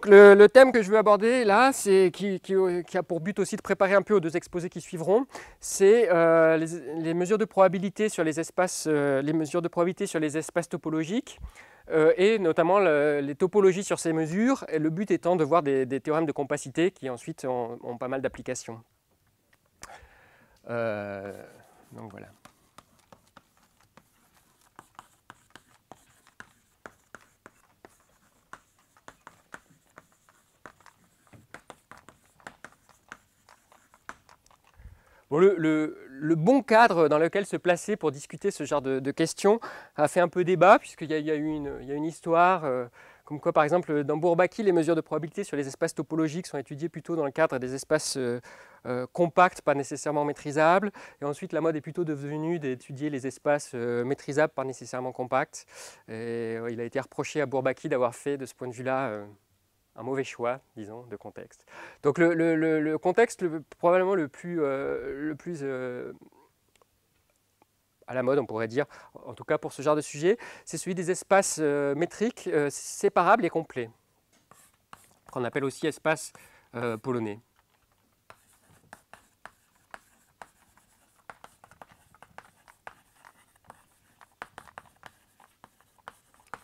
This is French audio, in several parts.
Donc le thème que je veux aborder là, qui a pour but aussi de préparer un peu aux deux exposés qui suivront, c'est les mesures de probabilité sur les espaces, topologiques, et notamment les topologies sur ces mesures, et le but étant de voir des théorèmes de compacité qui ensuite ont pas mal d'applications. Donc voilà. Bon, le bon cadre dans lequel se placer pour discuter ce genre de questions a fait un peu débat, puisqu'il y a eu une histoire, comme quoi par exemple dans Bourbaki, les mesures de probabilité sur les espaces topologiques sont étudiées plutôt dans le cadre des espaces compacts, pas nécessairement maîtrisables, et ensuite la mode est plutôt devenue d'étudier les espaces maîtrisables, pas nécessairement compacts. Et il a été reproché à Bourbaki d'avoir fait de ce point de vue-là un mauvais choix, disons, de contexte. Donc le contexte probablement le plus à la mode, on pourrait dire, en tout cas pour ce genre de sujet, c'est celui des espaces métriques séparables et complets, qu'on appelle aussi espaces polonais.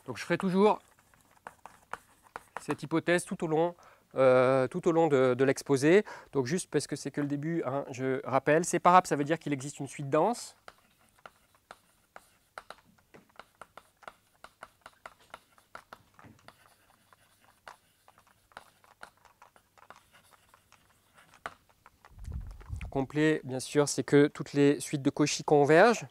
Donc je ferai toujours cette hypothèse tout au long de l'exposé. Donc juste parce que c'est que le début, hein, je rappelle, séparable, ça veut dire qu'il existe une suite dense. Complet, bien sûr, c'est que toutes les suites de Cauchy convergent.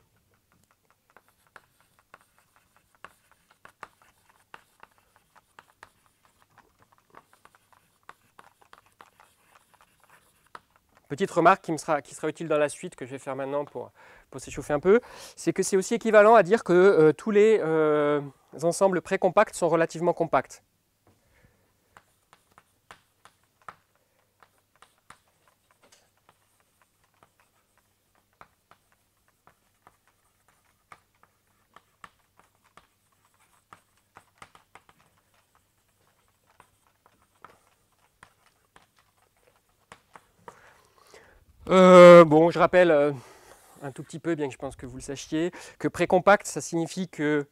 Petite remarque qui sera utile dans la suite, que je vais faire maintenant pour s'échauffer un peu, c'est que c'est aussi équivalent à dire que tous les ensembles précompacts sont relativement compacts. Bon, je rappelle un tout petit peu, bien que je pense que vous le sachiez, que précompact, ça signifie que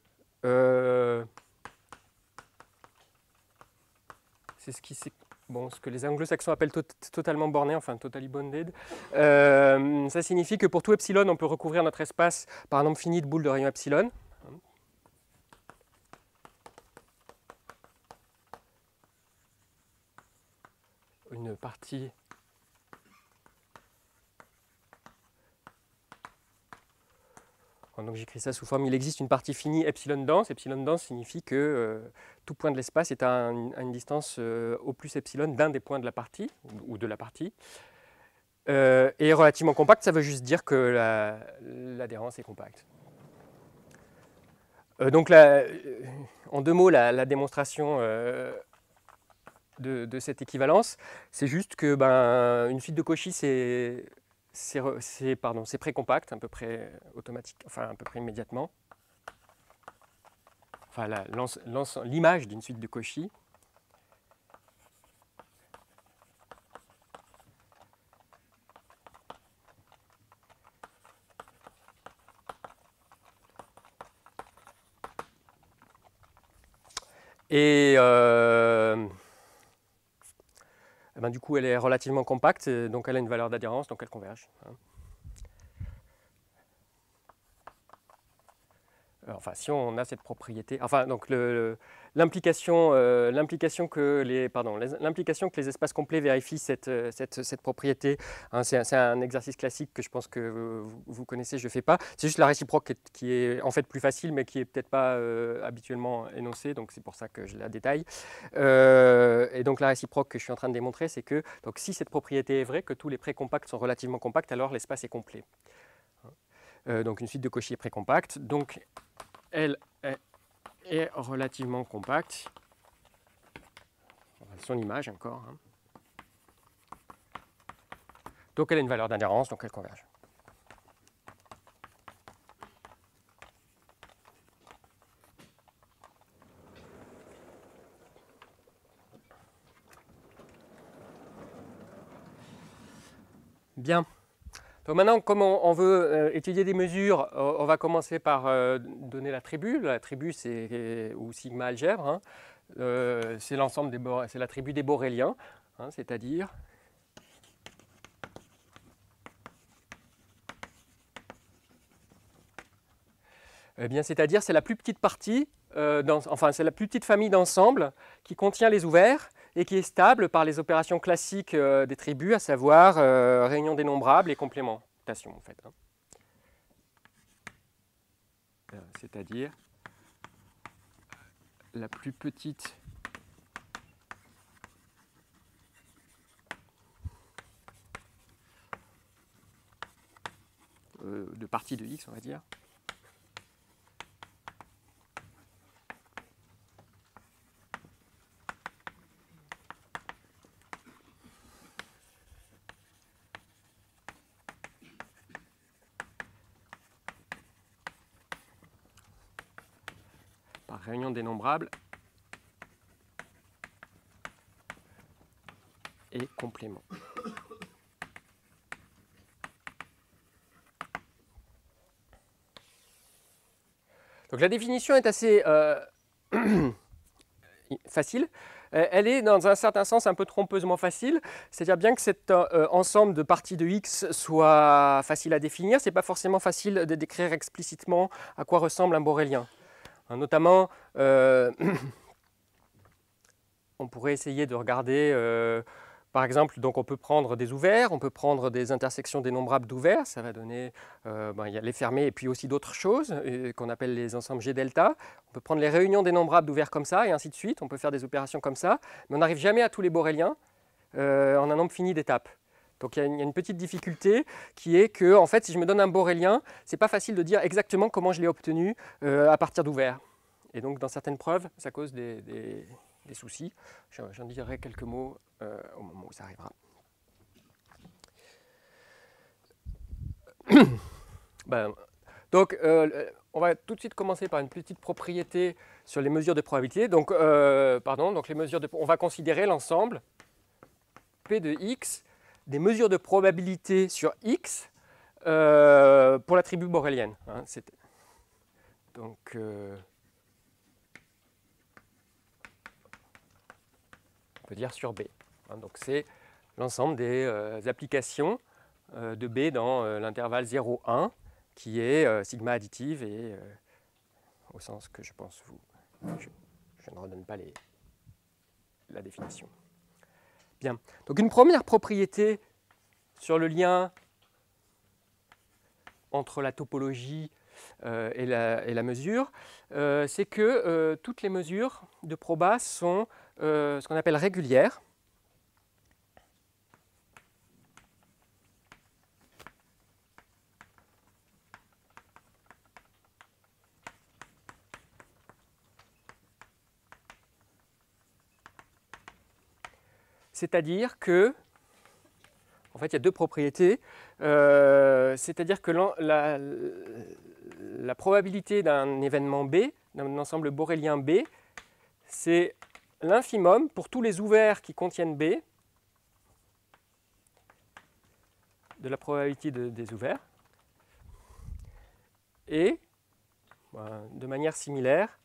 c'est ce que les anglo-saxons appellent totalement borné, enfin totally bounded. Ça signifie que pour tout epsilon, on peut recouvrir notre espace par un nombre fini de boules de rayon epsilon. Une partie donc j'écris ça sous forme, il existe une partie finie epsilon dense. Epsilon dense signifie que tout point de l'espace est à une distance au plus epsilon d'un des points de la partie, ou de la partie. Et relativement compact, ça veut juste dire que l'adhérence est compacte. Donc là, en deux mots, la démonstration de cette équivalence, c'est juste que une suite de Cauchy, c'est précompact, à peu près automatique, enfin à peu près immédiatement. Enfin, l'image d'une suite de Cauchy. Et du coup, elle est relativement compacte, donc elle a une valeur d'adhérence, donc elle converge. Enfin, si on a cette propriété, enfin, donc l'implication que les espaces complets vérifient cette propriété, hein, c'est un exercice classique que je pense que vous connaissez, je ne fais pas. C'est juste la réciproque qui est en fait plus facile, mais qui n'est peut-être pas habituellement énoncée, donc c'est pour ça que je la détaille. Et donc la réciproque que je suis en train de démontrer, c'est que donc, si cette propriété est vraie, que tous les précompacts sont relativement compacts, alors l'espace est complet. Donc une suite de Cauchy est précompacte. Donc elle est relativement compacte. Son image encore. Hein. Donc elle a une valeur d'adhérence, donc elle converge. Bien. Donc maintenant, comme on veut étudier des mesures, on va commencer par donner l'attribut. L'attribut, c'est ou sigma algèbre, hein. C'est l'ensemble c'est l'attribut des boréliens, hein, c'est-à-dire c'est la plus petite partie, enfin c'est la plus petite famille d'ensembles qui contient les ouverts et qui est stable par les opérations classiques des tribus, à savoir réunion dénombrable et complémentation en fait, hein. C'est-à-dire la plus petite de partie de X, on va dire. Par réunion dénombrable et complément. Donc la définition est assez facile. Elle est dans un certain sens un peu trompeusement facile, c'est-à-dire bien que cet ensemble de parties de X soit facile à définir, ce n'est pas forcément facile de décrire explicitement à quoi ressemble un borélien. Notamment, on pourrait essayer de regarder, par exemple, donc on peut prendre des ouverts, on peut prendre des intersections dénombrables d'ouverts, ça va donner, il y a les fermés et puis aussi d'autres choses qu'on appelle les ensembles G delta. On peut prendre les réunions dénombrables d'ouverts comme ça et ainsi de suite, on peut faire des opérations comme ça, mais on n'arrive jamais à tous les boréliens en un nombre fini d'étapes. Donc il y a une petite difficulté qui est que, en fait, si je me donne un borélien, ce n'est pas facile de dire exactement comment je l'ai obtenu à partir d'ouverts. Et donc dans certaines preuves, ça cause des soucis. J'en dirai quelques mots au moment où ça arrivera. Donc on va tout de suite commencer par une petite propriété sur les mesures de probabilité. Donc, donc les mesures on va considérer l'ensemble P de X des mesures de probabilité sur X pour l'attribut borélienne, hein, donc on peut dire sur B, hein, donc c'est l'ensemble des applications de B dans l'intervalle 0,1 qui est sigma additive et au sens que je pense je ne redonne pas la définition. Bien, donc une première propriété sur le lien entre la topologie et la mesure, c'est que toutes les mesures de proba sont ce qu'on appelle régulières. C'est-à-dire que, en fait, il y a deux propriétés. C'est-à-dire que la probabilité d'un événement B, d'un ensemble borélien B, c'est l'infimum pour tous les ouverts qui contiennent B de la probabilité des ouverts. Et, de manière similaire,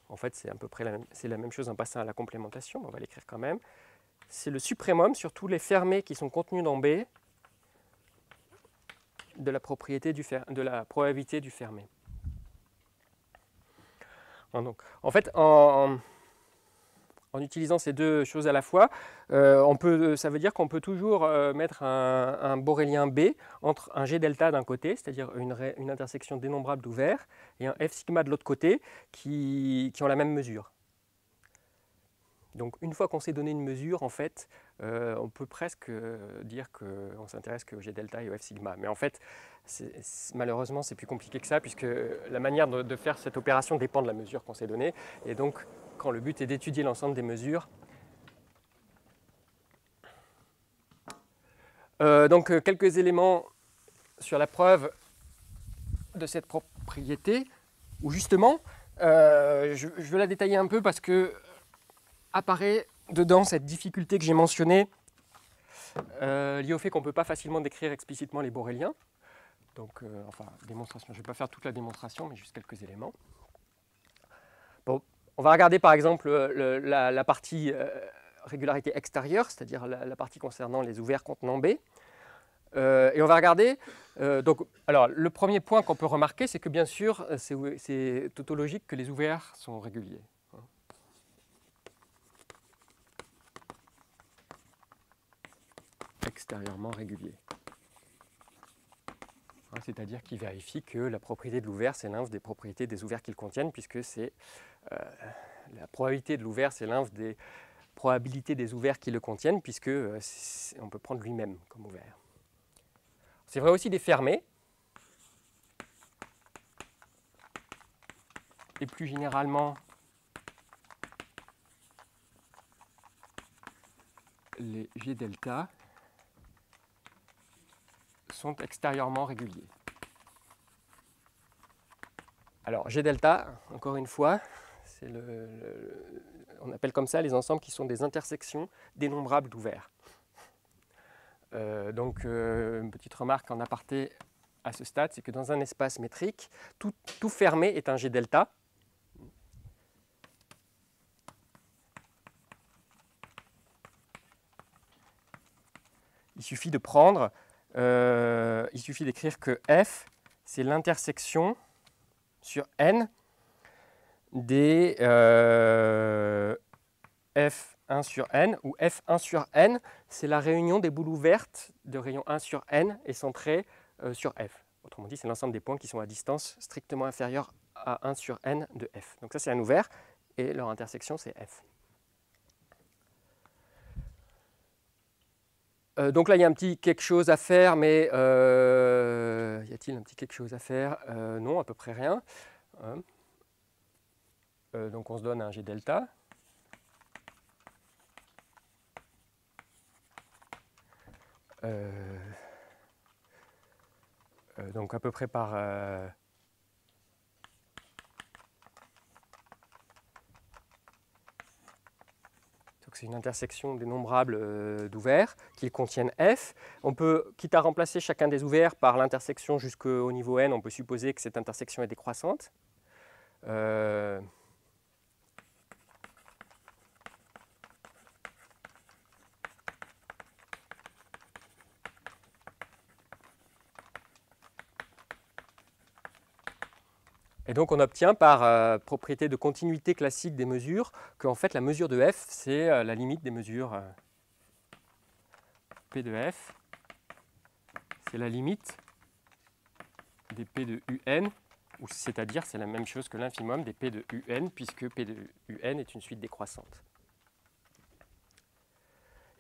en fait, c'est à peu près la même chose en passant à la complémentation, mais on va l'écrire quand même. C'est le suprémum sur tous les fermés qui sont contenus dans B de la probabilité du fermé. Donc, en fait, en utilisant ces deux choses à la fois, ça veut dire qu'on peut toujours mettre un borélien B entre un G delta d'un côté, c'est-à-dire une intersection dénombrable d'ouverts, et un F sigma de l'autre côté, qui ont la même mesure. Donc une fois qu'on s'est donné une mesure, en fait, on peut presque dire qu'on s'intéresse qu'au G delta et au F sigma. Mais en fait, malheureusement, c'est plus compliqué que ça, puisque la manière de faire cette opération dépend de la mesure qu'on s'est donnée. Et donc, quand le but est d'étudier l'ensemble des mesures, donc quelques éléments sur la preuve de cette propriété, où justement, je veux la détailler un peu parce que apparaît dedans cette difficulté que j'ai mentionnée lié au fait qu'on ne peut pas facilement décrire explicitement les boréliens. Donc, enfin, démonstration, je ne vais pas faire toute la démonstration, mais juste quelques éléments. Bon, on va regarder par exemple la partie régularité extérieure, c'est-à-dire la partie concernant les ouverts contenant B. Et on va regarder, donc, alors le premier point qu'on peut remarquer, c'est que bien sûr, c'est tautologique que les ouverts sont réguliers. Extérieurement réguliers. C'est-à-dire qu'il vérifie que la propriété de l'ouvert, c'est l'inverse des propriétés des ouverts qu'ils contiennent, puisque c'est la probabilité de l'ouvert, c'est l'inverse des probabilités des ouverts qui le contiennent, puisque on peut prendre lui-même comme ouvert. C'est vrai aussi des fermés. Et plus généralement, les G delta sont extérieurement réguliers. Alors G delta, encore une fois, on appelle comme ça les ensembles qui sont des intersections dénombrables d'ouverts. Donc une petite remarque en aparté à ce stade, c'est que dans un espace métrique, tout fermé est un G delta. Il suffit de prendre, il suffit d'écrire que F, c'est l'intersection sur N des F1 sur N, où F1 sur N, c'est la réunion des boules ouvertes de rayon 1 sur N et centrées sur F. Autrement dit, c'est l'ensemble des points qui sont à distance strictement inférieure à 1 sur N de F. Donc ça, c'est un ouvert, et leur intersection, c'est F. Donc là, il y a un petit quelque chose à faire, mais y a-t-il un petit quelque chose à faire? Non, à peu près rien. Donc on se donne un G delta. Donc à peu près par... c'est une intersection dénombrable d'ouverts qui contiennent F. On peut, quitte à remplacer chacun des ouverts par l'intersection jusqu'au niveau N, on peut supposer que cette intersection est décroissante. Et donc on obtient par propriété de continuité classique des mesures que en fait la mesure de f c'est la limite des mesures P de f, c'est la limite des P de UN, c'est-à-dire c'est la même chose que l'infimum des P de UN puisque P de UN est une suite décroissante.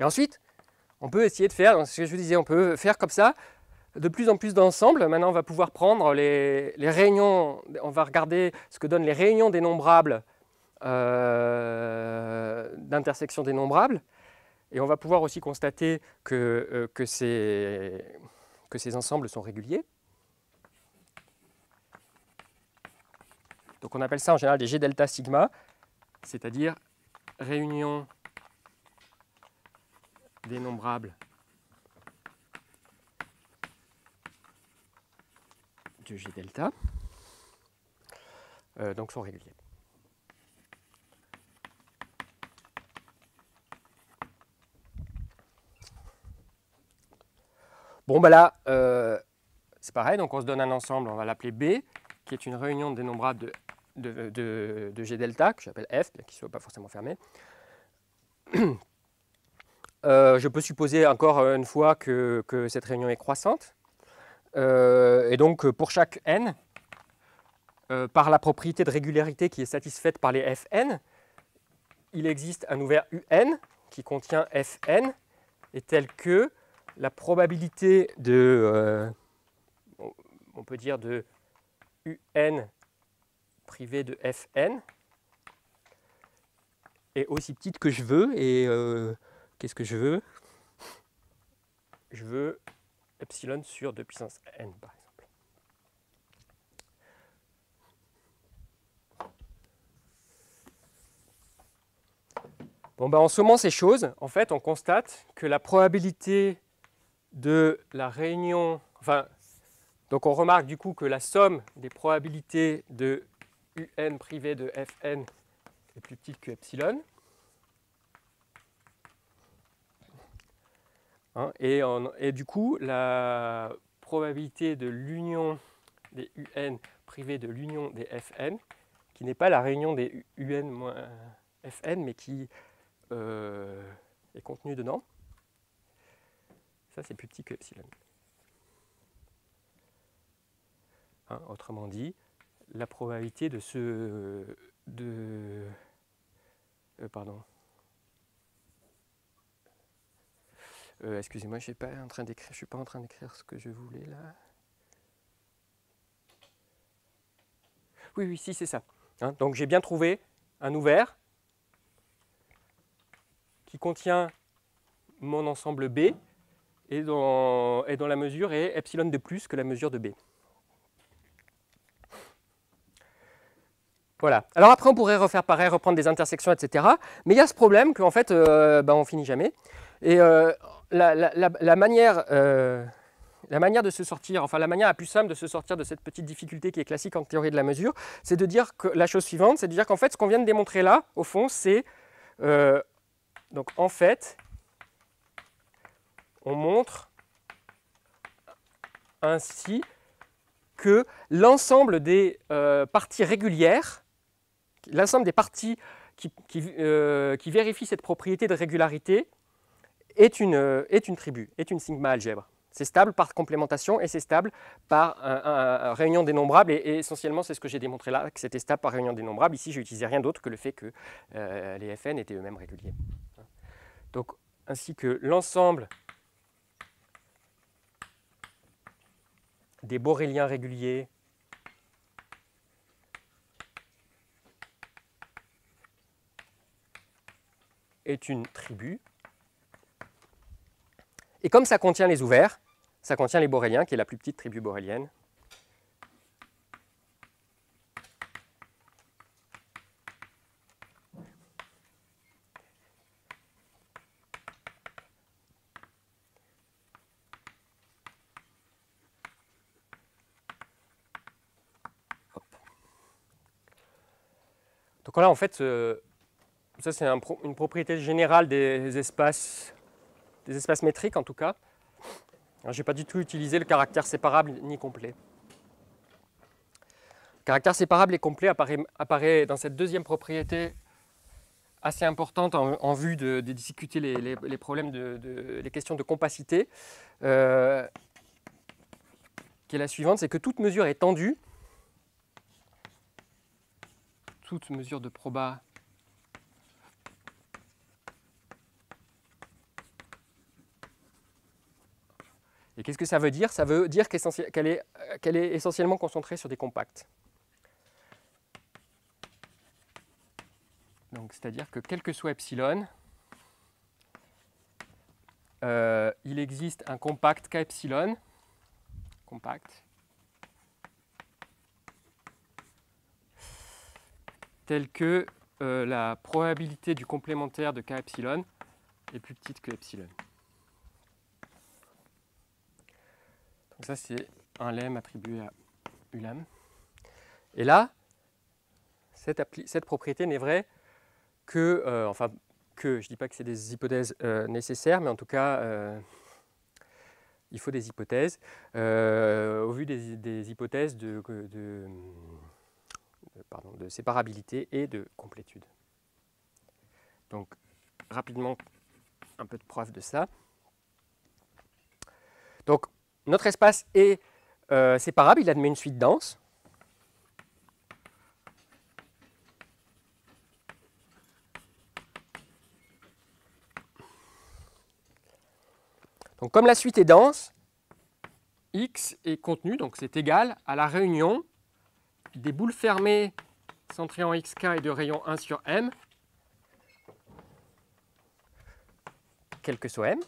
Et ensuite, on peut essayer de faire, ce que je vous disais, on peut faire comme ça, de plus en plus d'ensembles. Maintenant, on va pouvoir prendre les réunions, on va regarder ce que donnent les réunions dénombrables d'intersection dénombrable. Et on va pouvoir aussi constater que ces ensembles sont réguliers. Donc on appelle ça en général des G delta sigma, c'est-à-dire réunion dénombrable de G delta, donc sont réguliers. Bon, ben là, c'est pareil, donc on se donne un ensemble, on va l'appeler B, qui est une réunion dénombrable de G delta, que j'appelle F, bien qu'il ne soit pas forcément fermé. Je peux supposer encore une fois que cette réunion est croissante. Et donc, pour chaque n, par la propriété de régularité qui est satisfaite par les Fn, il existe un ouvert Un qui contient Fn, est tel que la probabilité de, on peut dire de Un privé de Fn est aussi petite que je veux. Et qu'est-ce que je veux? Je veux epsilon sur 2 puissance n, par exemple. Bon, ben, en sommant ces choses, en fait, on constate que la probabilité de la réunion, enfin, donc on remarque du coup que la somme des probabilités de UN privé de Fn est plus petite que epsilon. Hein, et du coup, la probabilité de l'union des UN privés de l'union des Fn, qui n'est pas la réunion des UN moins Fn, mais qui est contenue dedans, ça c'est plus petit que epsilon. Hein, autrement dit, la probabilité de ce... pardon. Excusez-moi, je ne suis pas en train d'écrire ce que je voulais là. Oui, si, c'est ça. Hein, donc j'ai bien trouvé un ouvert qui contient mon ensemble B et dont la mesure est epsilon de plus que la mesure de B. Voilà. Alors après, on pourrait refaire pareil, reprendre des intersections, etc. Mais il y a ce problème qu'en fait, on finit jamais. Et la manière de se sortir, enfin la manière la plus simple de se sortir de cette petite difficulté qui est classique en théorie de la mesure, c'est de dire que la chose suivante, c'est de dire qu'en fait, ce qu'on vient de démontrer là, au fond, c'est donc en fait, on montre ainsi que l'ensemble des parties régulières, l'ensemble des parties qui vérifient cette propriété de régularité est une tribu, est une sigma algèbre. C'est stable par complémentation et c'est stable par réunion dénombrable. Et essentiellement, c'est ce que j'ai démontré là, que c'était stable par réunion dénombrable. Ici, je n'utilisais rien d'autre que le fait que les Fn étaient eux-mêmes réguliers. Donc, ainsi que l'ensemble des boréliens réguliers est une tribu. Et comme ça contient les ouverts, ça contient les boréliens, qui est la plus petite tribu borélienne. Hop. Donc là, en fait, ça c'est une propriété générale des espaces métriques en tout cas. Je n'ai pas du tout utilisé le caractère séparable ni complet. Le caractère séparable et complet apparaît dans cette deuxième propriété assez importante en vue de discuter les problèmes les questions de compacité, qui est la suivante, c'est que toute mesure est tendue, toute mesure de proba et qu'est-ce que ça veut dire? Ça veut dire qu'elle est essentiellement concentrée sur des compacts. Donc, c'est-à-dire que quel que soit epsilon, il existe un compact K epsilon, compact, tel que la probabilité du complémentaire de K epsilon est plus petite que epsilon. Donc ça, c'est un lemme attribué à Ulam. Et là, cette propriété n'est vraie que, je ne dis pas que c'est des hypothèses nécessaires, mais en tout cas, il faut des hypothèses, au vu des hypothèses de séparabilité et de complétude. Donc, rapidement, un peu de preuve de ça. Donc, notre espace est séparable, il admet une suite dense. Donc, comme la suite est dense, X est contenu, donc c'est égal à la réunion des boules fermées centrées en XK et de rayon 1 sur M, quel que soit M.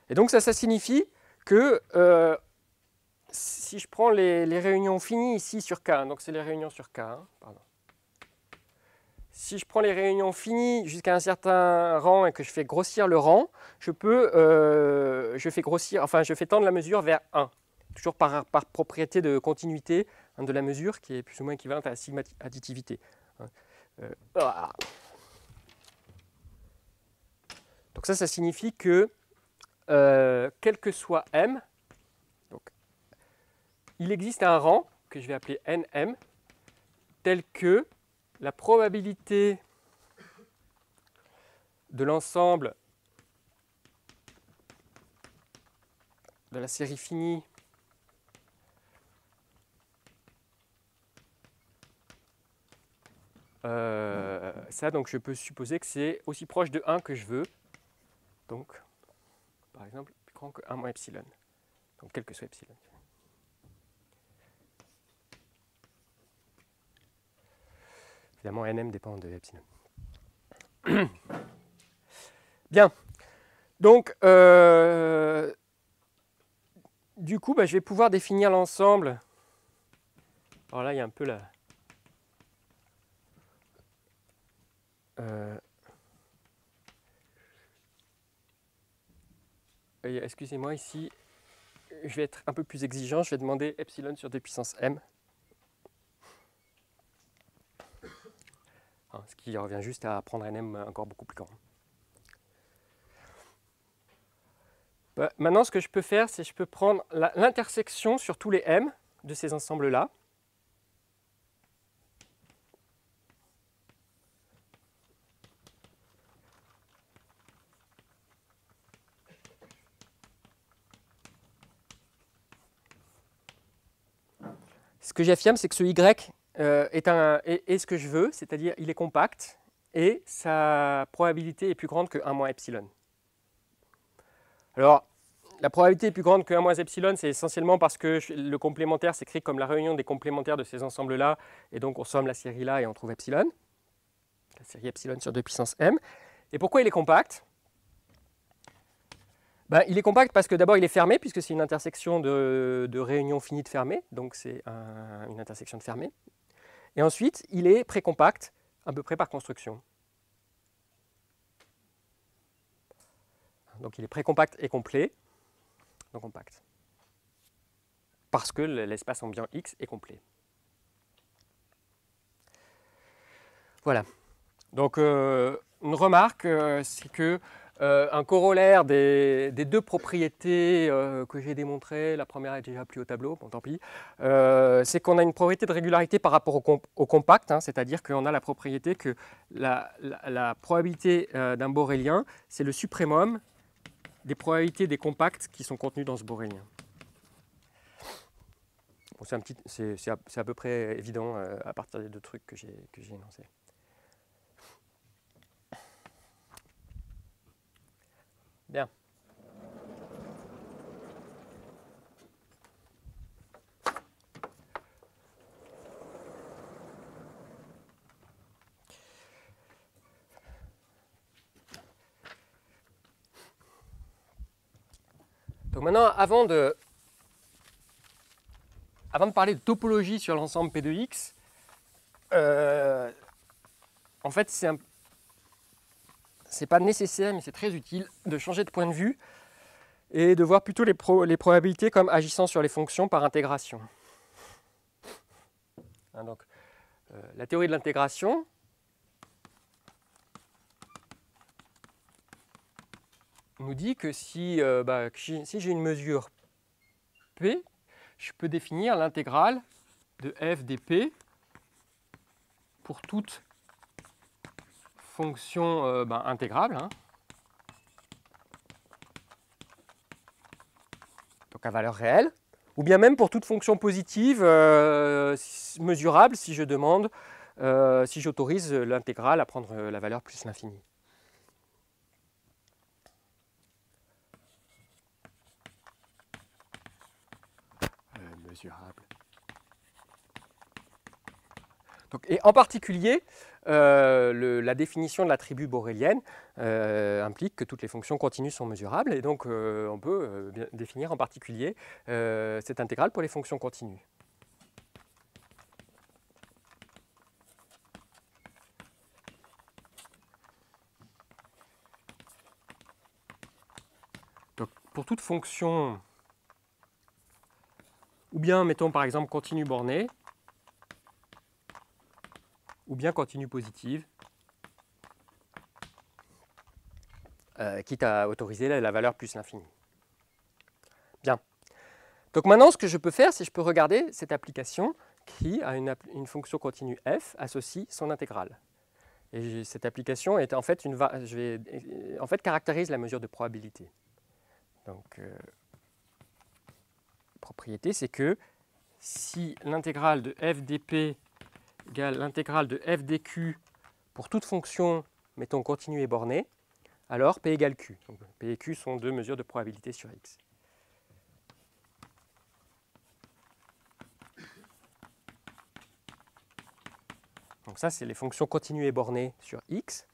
Et donc ça signifie que si je prends les réunions finies ici sur K, donc c'est les réunions sur K, hein, pardon. Si je prends les réunions finies jusqu'à un certain rang et que je fais grossir le rang, je fais tendre la mesure vers 1, toujours par propriété de continuité, hein, de la mesure qui est plus ou moins équivalente à la sigma additivité. Donc ça signifie que quel que soit M, donc, il existe un rang que je vais appeler NM, tel que la probabilité de l'ensemble de la série finie ça, donc je peux supposer que c'est aussi proche de 1 que je veux. Donc, par exemple, plus grand que 1 moins epsilon. Donc, quel que soit epsilon. Évidemment, nm dépend de epsilon. Bien. Donc, du coup, je vais pouvoir définir l'ensemble. Alors là, il y a un peu la... excusez-moi, ici, je vais être un peu plus exigeant. Je vais demander epsilon sur 2 puissance m. Ce qui revient juste à prendre un m encore beaucoup plus grand. Maintenant, ce que je peux faire, c'est que je peux prendre l'intersection sur tous les m de ces ensembles-là. Ce que j'affirme, c'est que ce y est ce que je veux, c'est-à-dire il est compact et sa probabilité est plus grande que 1 moins epsilon. Alors, la probabilité est plus grande que 1 moins epsilon, c'est essentiellement parce que le complémentaire s'écrit comme la réunion des complémentaires de ces ensembles-là, et donc on somme la série là et on trouve epsilon, la série epsilon sur 2 puissance m. Et pourquoi il est compact ? Il est compact parce que d'abord il est fermé, puisque c'est une intersection de réunions finies de fermées, donc c'est une intersection de fermées. Et ensuite, il est précompact, à peu près par construction. Donc il est précompact et complet, donc compact. Parce que l'espace ambiant X est complet. Voilà. Donc une remarque, c'est que un corollaire des deux propriétés que j'ai démontrées, la première est déjà plus au tableau, bon tant pis, c'est qu'on a une propriété de régularité par rapport au compact, hein, c'est-à-dire qu'on a la propriété que la probabilité d'un borélien, c'est le suprémum des probabilités des compacts qui sont contenus dans ce borélien. Bon, c'est à peu près évident à partir des deux trucs que j'ai énoncés. Bien. Donc maintenant, avant de parler de topologie sur l'ensemble P de X, en fait, c'est pas nécessaire, mais c'est très utile de changer de point de vue et de voir plutôt les probabilités comme agissant sur les fonctions par intégration. Hein, donc, la théorie de l'intégration nous dit que si j'ai une mesure P, je peux définir l'intégrale de f dp pour toute fonction intégrable, hein, donc à valeur réelle, ou bien même pour toute fonction positive mesurable si je demande, si j'autorise l'intégrale à prendre la valeur plus l'infini. Mesurable. Donc, et en particulier, la définition de l'attribut borélienne implique que toutes les fonctions continues sont mesurables, et donc on peut définir en particulier cette intégrale pour les fonctions continues. Donc, pour toute fonction, ou bien mettons par exemple continue bornée, ou bien continue positive, quitte à autoriser la valeur plus l'infini. Bien. Donc maintenant, ce que je peux faire, c'est que je peux regarder cette application qui, à une fonction continue f, associe son intégrale. Et cette application est en fait, caractérise la mesure de probabilité. Donc, propriété, c'est que si l'intégrale de f dp égale l'intégrale de f dq pour toute fonction, mettons, continue et bornée, alors P égale Q. Donc, P et Q sont deux mesures de probabilité sur X. Donc ça, c'est les fonctions continues et bornées sur X.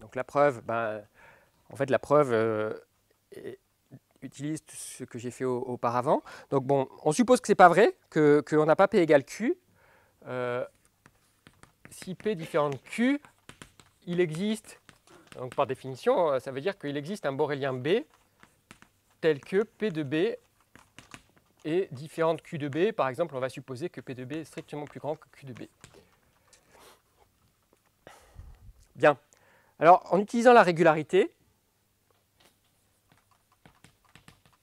Donc la preuve, en fait la preuve utilise ce que j'ai fait auparavant. Donc bon, on suppose que ce n'est pas vrai, qu'on n'a pas P égale Q. Si P différent de Q, il existe, donc par définition, ça veut dire qu'il existe un borélien B tel que P de B est différent de Q de B. Par exemple, on va supposer que P de B est strictement plus grand que Q de B. Bien. Alors, en utilisant la régularité,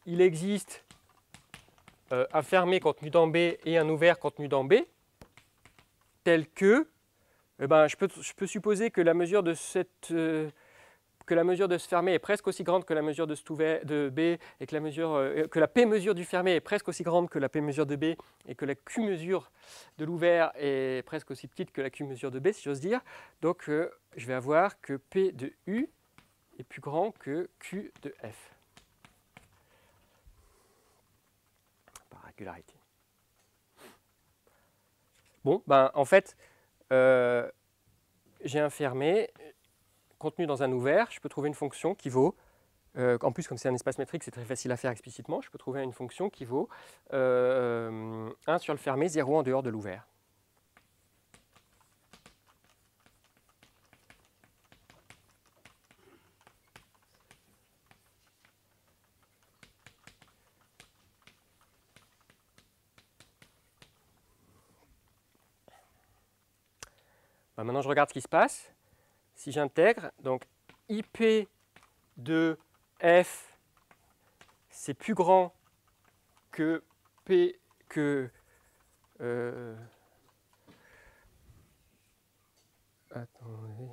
il existe un fermé contenu dans B et un ouvert contenu dans B, tel que, je peux supposer que la mesure de ce fermé est presque aussi grande que la mesure de B, et que la P mesure du fermé est presque aussi grande que la P mesure de B, et que la Q mesure de l'ouvert est presque aussi petite que la Q mesure de B, si j'ose dire. Donc, je vais avoir que P de U est plus grand que Q de F. Par régularité. Bon, en fait, j'ai un fermé contenu dans un ouvert. Je peux trouver une fonction qui vaut, en plus comme c'est un espace métrique, c'est très facile à faire explicitement, je peux trouver une fonction qui vaut 1 sur le fermé, 0 en dehors de l'ouvert. Maintenant, je regarde ce qui se passe. Si j'intègre, donc IP de F, c'est plus grand que P que... attendez.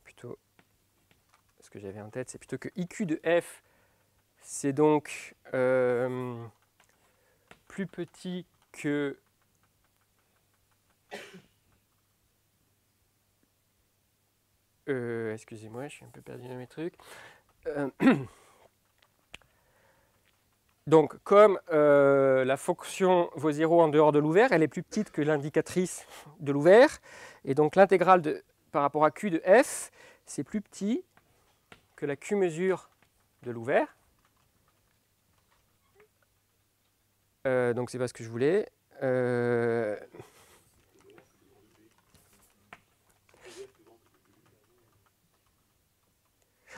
Plutôt, ce que j'avais en tête, c'est plutôt que IQ de F, c'est donc plus petit que... excusez-moi, je suis un peu perdu dans mes trucs. Donc, comme la fonction vaut 0 en dehors de l'ouvert, elle est plus petite que l'indicatrice de l'ouvert. Et donc, l'intégrale par rapport à Q de F, c'est plus petit que la Q mesure de l'ouvert. Donc, c'est pas ce que je voulais.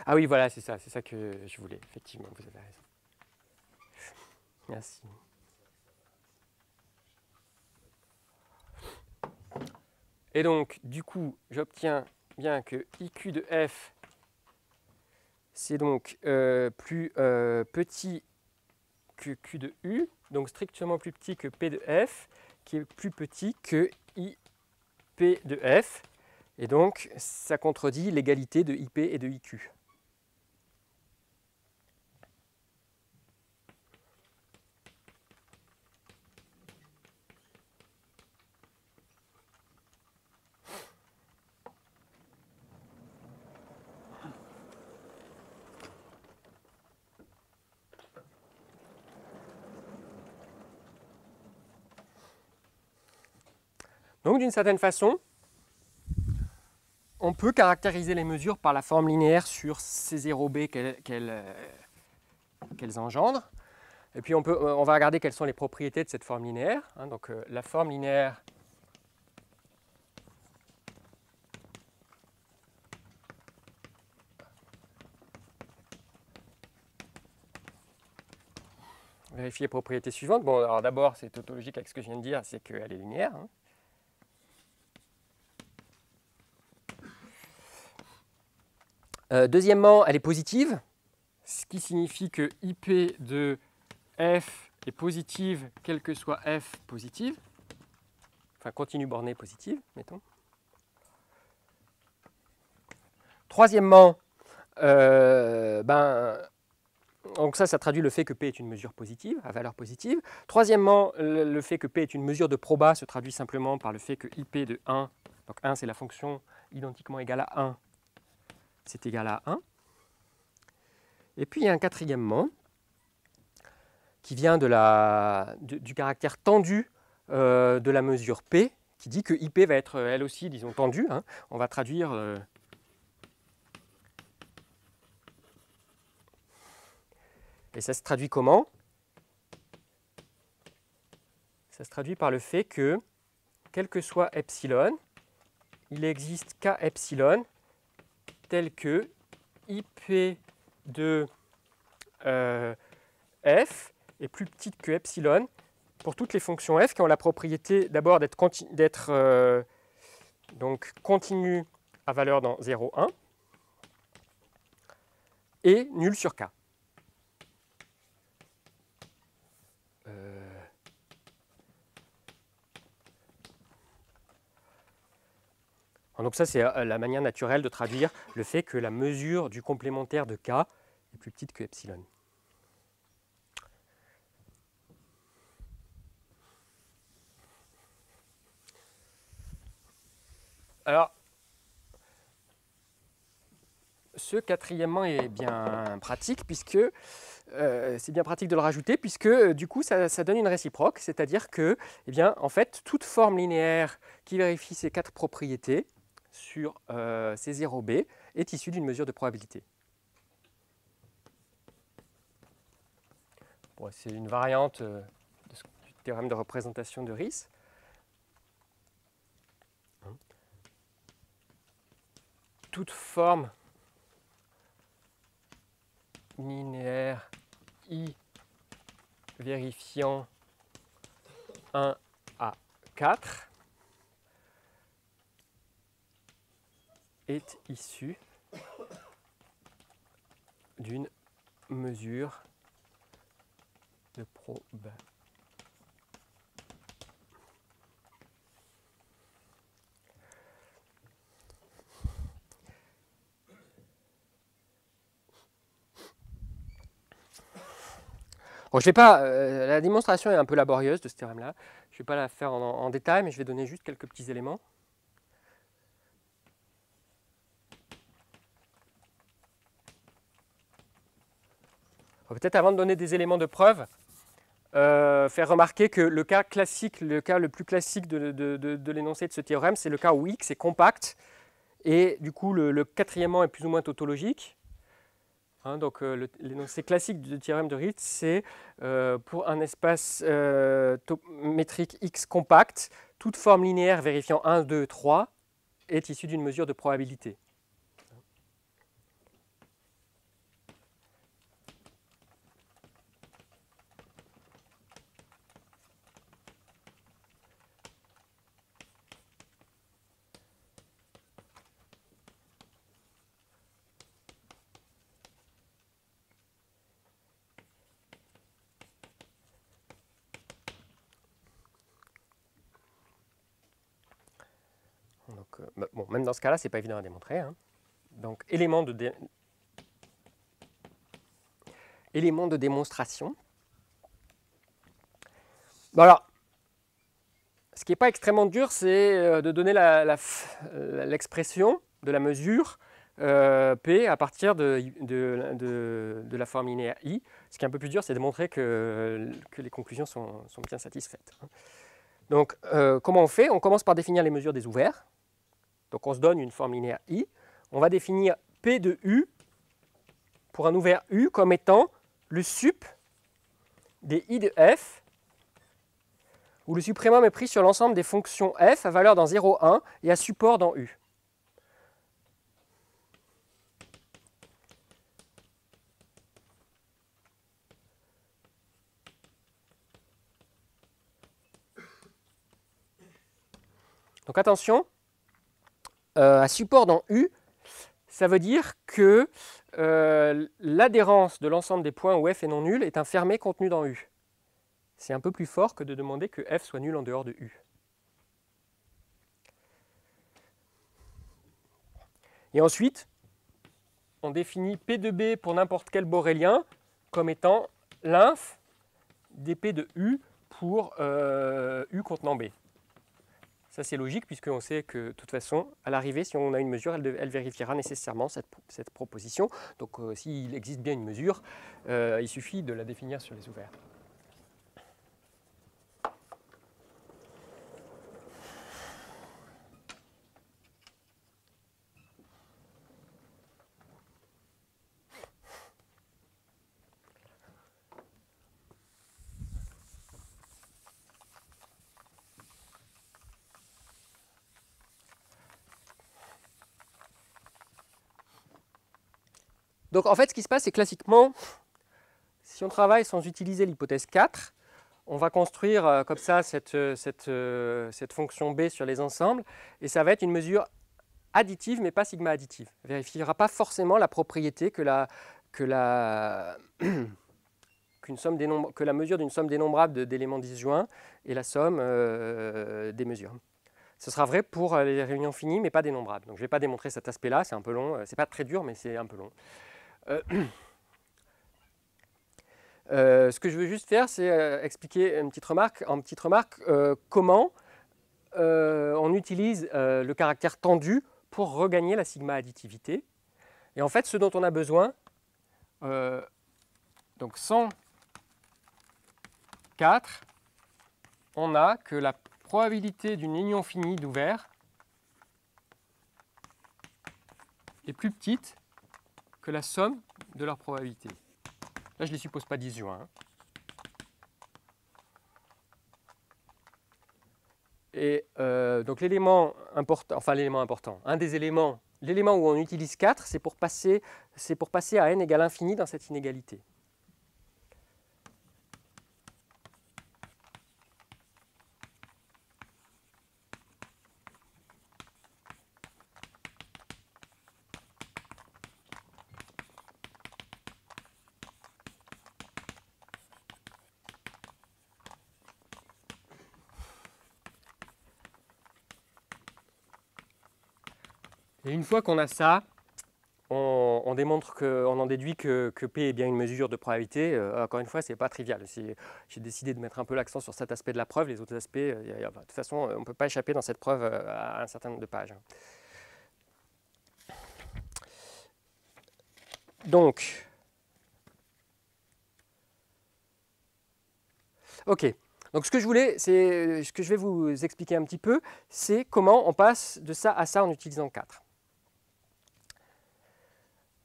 Ah oui, voilà, c'est ça que je voulais, effectivement, vous avez raison. Merci. Et donc, du coup, j'obtiens bien que IQ de F, c'est donc plus petit que Q de U, donc strictement plus petit que P de F, qui est plus petit que IP de F. Et donc, ça contredit l'égalité de IP et de IQ. Donc, d'une certaine façon, on peut caractériser les mesures par la forme linéaire sur C0b qu'elles engendrent. Et puis, on va regarder quelles sont les propriétés de cette forme linéaire. Donc, la forme linéaire vérifie les propriétés suivantes. Bon, alors d'abord, c'est tautologique avec ce que je viens de dire, c'est qu'elle est linéaire. Deuxièmement, elle est positive, ce qui signifie que IP de f est positive, quelle que soit f positive, enfin continue bornée positive, mettons. Troisièmement, donc ça traduit le fait que P est une mesure positive, à valeur positive. Troisièmement, le fait que P est une mesure de proba se traduit simplement par le fait que IP de 1, donc 1 c'est la fonction identiquement égale à 1, c'est égal à 1. Et puis il y a un quatrièmement qui vient du caractère tendu de la mesure P, qui dit que IP va être elle aussi, disons, tendue. On va traduire et ça se traduit comment? Ça se traduit par le fait que, quel que soit epsilon, il existe k epsilon tel que IP de f est plus petite que epsilon pour toutes les fonctions f qui ont la propriété d'abord d'être donc continue à valeur dans 0, 1 et nulle sur k. Donc ça, c'est la manière naturelle de traduire le fait que la mesure du complémentaire de k est plus petite que epsilon. Alors, ce quatrièmement est bien pratique, puisque c'est bien pratique de le rajouter, puisque du coup, ça donne une réciproque, c'est-à-dire que, eh bien, en fait, toute forme linéaire qui vérifie ces quatre propriétés sur C0b est issue d'une mesure de probabilité. Bon, c'est une variante du théorème de représentation de Riesz. Toute forme linéaire I vérifiant 1 à 4 est issue d'une mesure de probabilité. Bon, je vais pas, la démonstration est un peu laborieuse de ce théorème-là. Je ne vais pas la faire en détail, mais je vais donner juste quelques petits éléments. Peut-être avant de donner des éléments de preuve, faire remarquer que le cas classique, le cas le plus classique de l'énoncé de ce théorème, c'est le cas où X est compact, et du coup le quatrièmement est plus ou moins tautologique. Donc l'énoncé classique du théorème de Riesz, c'est pour un espace métrique X compact, toute forme linéaire vérifiant 1, 2, 3 est issue d'une mesure de probabilité. Donc bon, même dans ce cas-là, ce n'est pas évident à démontrer. Hein. Donc, élément de démonstration. Bon, alors, ce qui n'est pas extrêmement dur, c'est de donner l'expression de la mesure P à partir de la forme linéaire I. Ce qui est un peu plus dur, c'est de montrer que les conclusions sont bien satisfaites. Donc, comment on fait? On commence par définir les mesures des ouverts. Donc, on se donne une forme linéaire I. On va définir P de U pour un ouvert U comme étant le sup des I de F, où le suprémum est pris sur l'ensemble des fonctions F à valeur dans 0, 1 et à support dans U. Donc attention, à support dans U, ça veut dire que l'adhérence de l'ensemble des points où F est non nul est un fermé contenu dans U. C'est un peu plus fort que de demander que F soit nul en dehors de U. Et ensuite, on définit P de B pour n'importe quel borélien comme étant l'inf des P de U pour U contenant B. Ça, c'est logique, puisqu'on sait que, de toute façon, à l'arrivée, si on a une mesure, elle vérifiera nécessairement cette proposition. Donc, s'il existe bien une mesure, il suffit de la définir sur les ouverts. Donc en fait, ce qui se passe, c'est classiquement, si on travaille sans utiliser l'hypothèse 4, on va construire comme ça cette fonction B sur les ensembles, et ça va être une mesure additive, mais pas sigma additive. Elle ne vérifiera pas forcément la propriété que la mesure d'une somme dénombrable d'éléments disjoints est la somme des mesures. Ce sera vrai pour les réunions finies, mais pas dénombrables. Donc je ne vais pas démontrer cet aspect-là, c'est un peu long. C'est pas très dur, mais c'est un peu long. Ce que je veux juste faire, c'est expliquer en petite remarque comment on utilise le caractère tendu pour regagner la sigma additivité. Et en fait, ce dont on a besoin, donc sans 4, on a que la probabilité d'une union finie d'ouverts est plus petite que la somme de leurs probabilités. Là, je ne les suppose pas disjoints. Hein. Et donc l'élément important, un des éléments, l'élément où on utilise 4, c'est pour passer à n égale infini dans cette inégalité. Et une fois qu'on a ça, on en déduit que P est bien une mesure de probabilité. Encore une fois, ce n'est pas trivial. J'ai décidé de mettre un peu l'accent sur cet aspect de la preuve. Les autres aspects, de toute façon, on ne peut pas échapper dans cette preuve à un certain nombre de pages. Donc, ok. Donc ce que je vais vous expliquer un petit peu, c'est comment on passe de ça à ça en utilisant 4.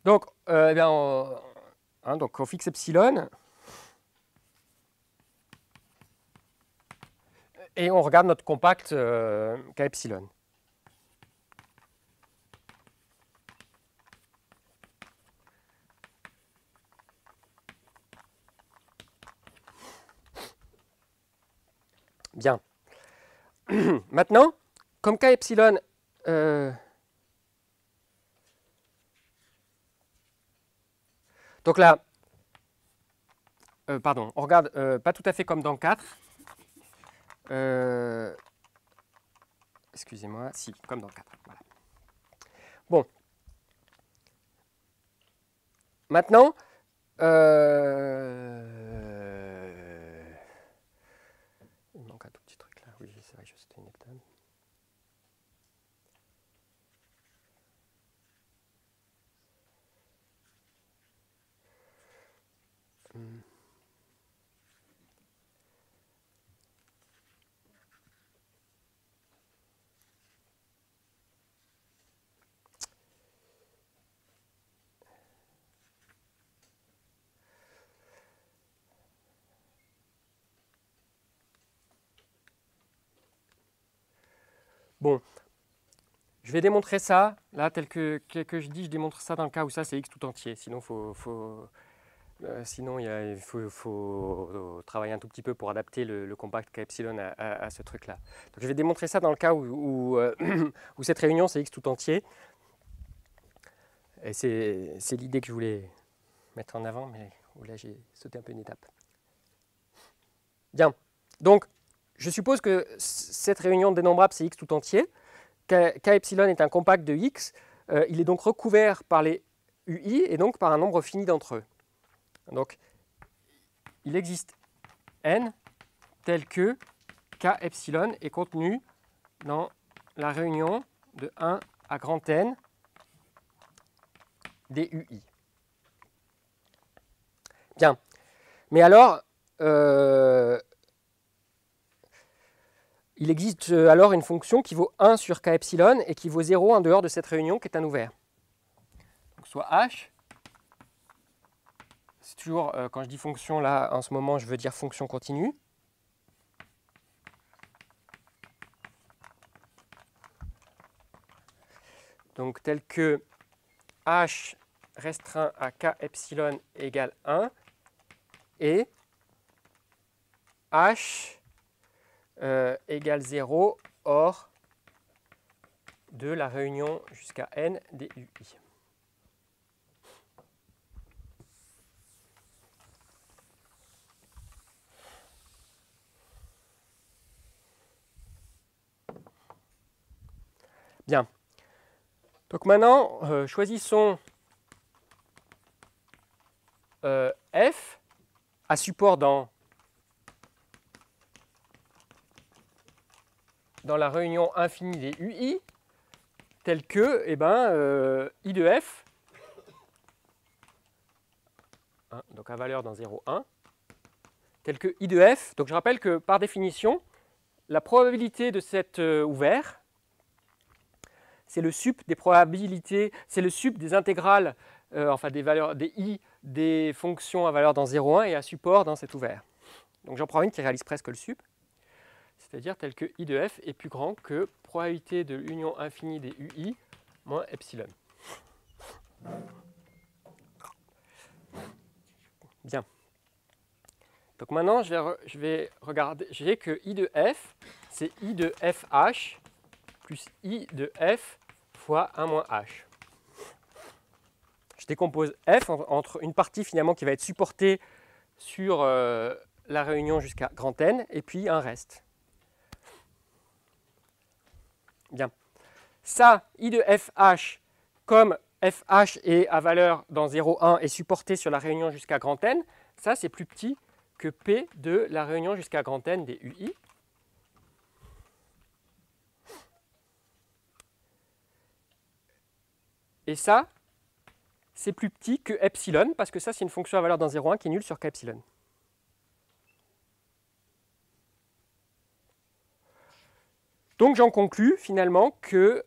Donc, donc on fixe epsilon et on regarde notre compact K epsilon. Bien. Maintenant, comme K epsilon donc là, pardon, on regarde pas tout à fait comme dans 4. excusez-moi, si, comme dans le cadre. Voilà. Bon. Maintenant, il manque un tout petit truc là. Oui, c'est vrai, c'était une heptade. Bon, je vais démontrer ça, là, tel que je dis, je démontre ça dans le cas où ça c'est x tout entier. Sinon, sinon il faut travailler un tout petit peu pour adapter le compact k epsilon à ce truc-là. Donc je vais démontrer ça dans le cas où cette réunion c'est x tout entier. Et c'est l'idée que je voulais mettre en avant, mais où là j'ai sauté un peu une étape. Bien, donc je suppose que cette réunion de dénombrables c'est x tout entier. K epsilon est un compact de x, il est donc recouvert par les ui et donc par un nombre fini d'entre eux. Donc il existe n tel que K epsilon est contenu dans la réunion de 1 à grand N des ui. Bien, mais alors, il existe alors une fonction qui vaut 1 sur K epsilon et qui vaut 0 en dehors de cette réunion qui est un ouvert. Donc soit h, c'est toujours, quand je dis fonction là, en ce moment je veux dire fonction continue. Donc tel que h restreint à K epsilon égale 1 et h égale 0 hors de la réunion jusqu'à n des ui. Bien. Donc maintenant, choisissons f à support dans la réunion infinie des ui, tel que i de f, hein, donc à valeur dans 0, 1, tel que i de f. Donc je rappelle que par définition, la probabilité de cet ouvert, c'est le sup des probabilités, c'est le sup des intégrales, enfin des valeurs des i des fonctions à valeur dans 0, 1 et à support dans cet ouvert. Donc j'en prends une qui réalise presque le sup, c'est-à-dire tel que i de f est plus grand que probabilité de l'union infinie des ui moins epsilon. Bien. Donc maintenant, je vais regarder, j'ai que i de f, c'est i de fh plus i de f fois 1 moins h. Je décompose f entre une partie finalement qui va être supportée sur la réunion jusqu'à grand N et puis un reste. Bien. Ça, i de fh, comme fh est à valeur dans 0, 1 et supporté sur la réunion jusqu'à grand N, ça c'est plus petit que p de la réunion jusqu'à grand N des ui. Et ça, c'est plus petit que epsilon, parce que ça, c'est une fonction à valeur dans 0,1 qui est nulle sur k epsilon. Donc j'en conclus finalement que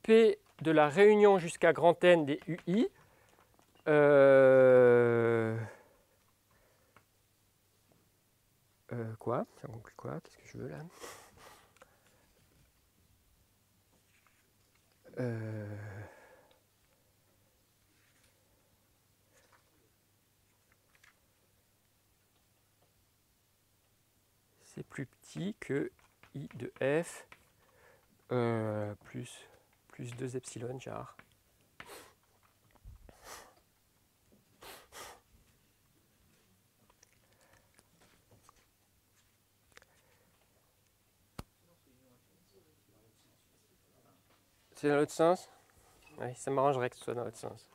P de la réunion jusqu'à grand N des UI quoi? J'en conclus quoi? Qu'est-ce que je veux là? C'est plus petit que I de F plus 2 epsilon jar. C'est dans l'autre sens? Oui, ça m'arrangerait que ce soit dans l'autre sens.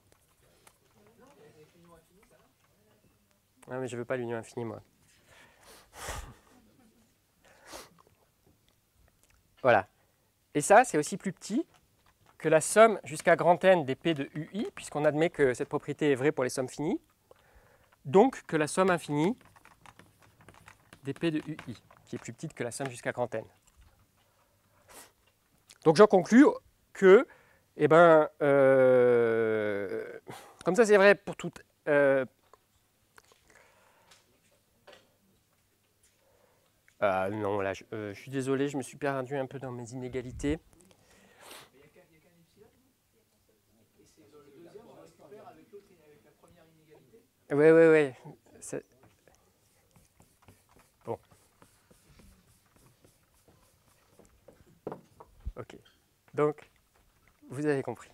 Ah, mais je veux pas l'union infinie, moi. Voilà. Et ça, c'est aussi plus petit que la somme jusqu'à grand N des P de UI, puisqu'on admet que cette propriété est vraie pour les sommes finies, donc que la somme infinie des P de UI, qui est plus petite que la somme jusqu'à grand N. Donc j'en conclus que, eh ben, comme ça c'est vrai pour toute... non, là, je suis désolé, je me suis perdu un peu dans mes inégalités. Oui. Bon. Ok. Donc, vous avez compris.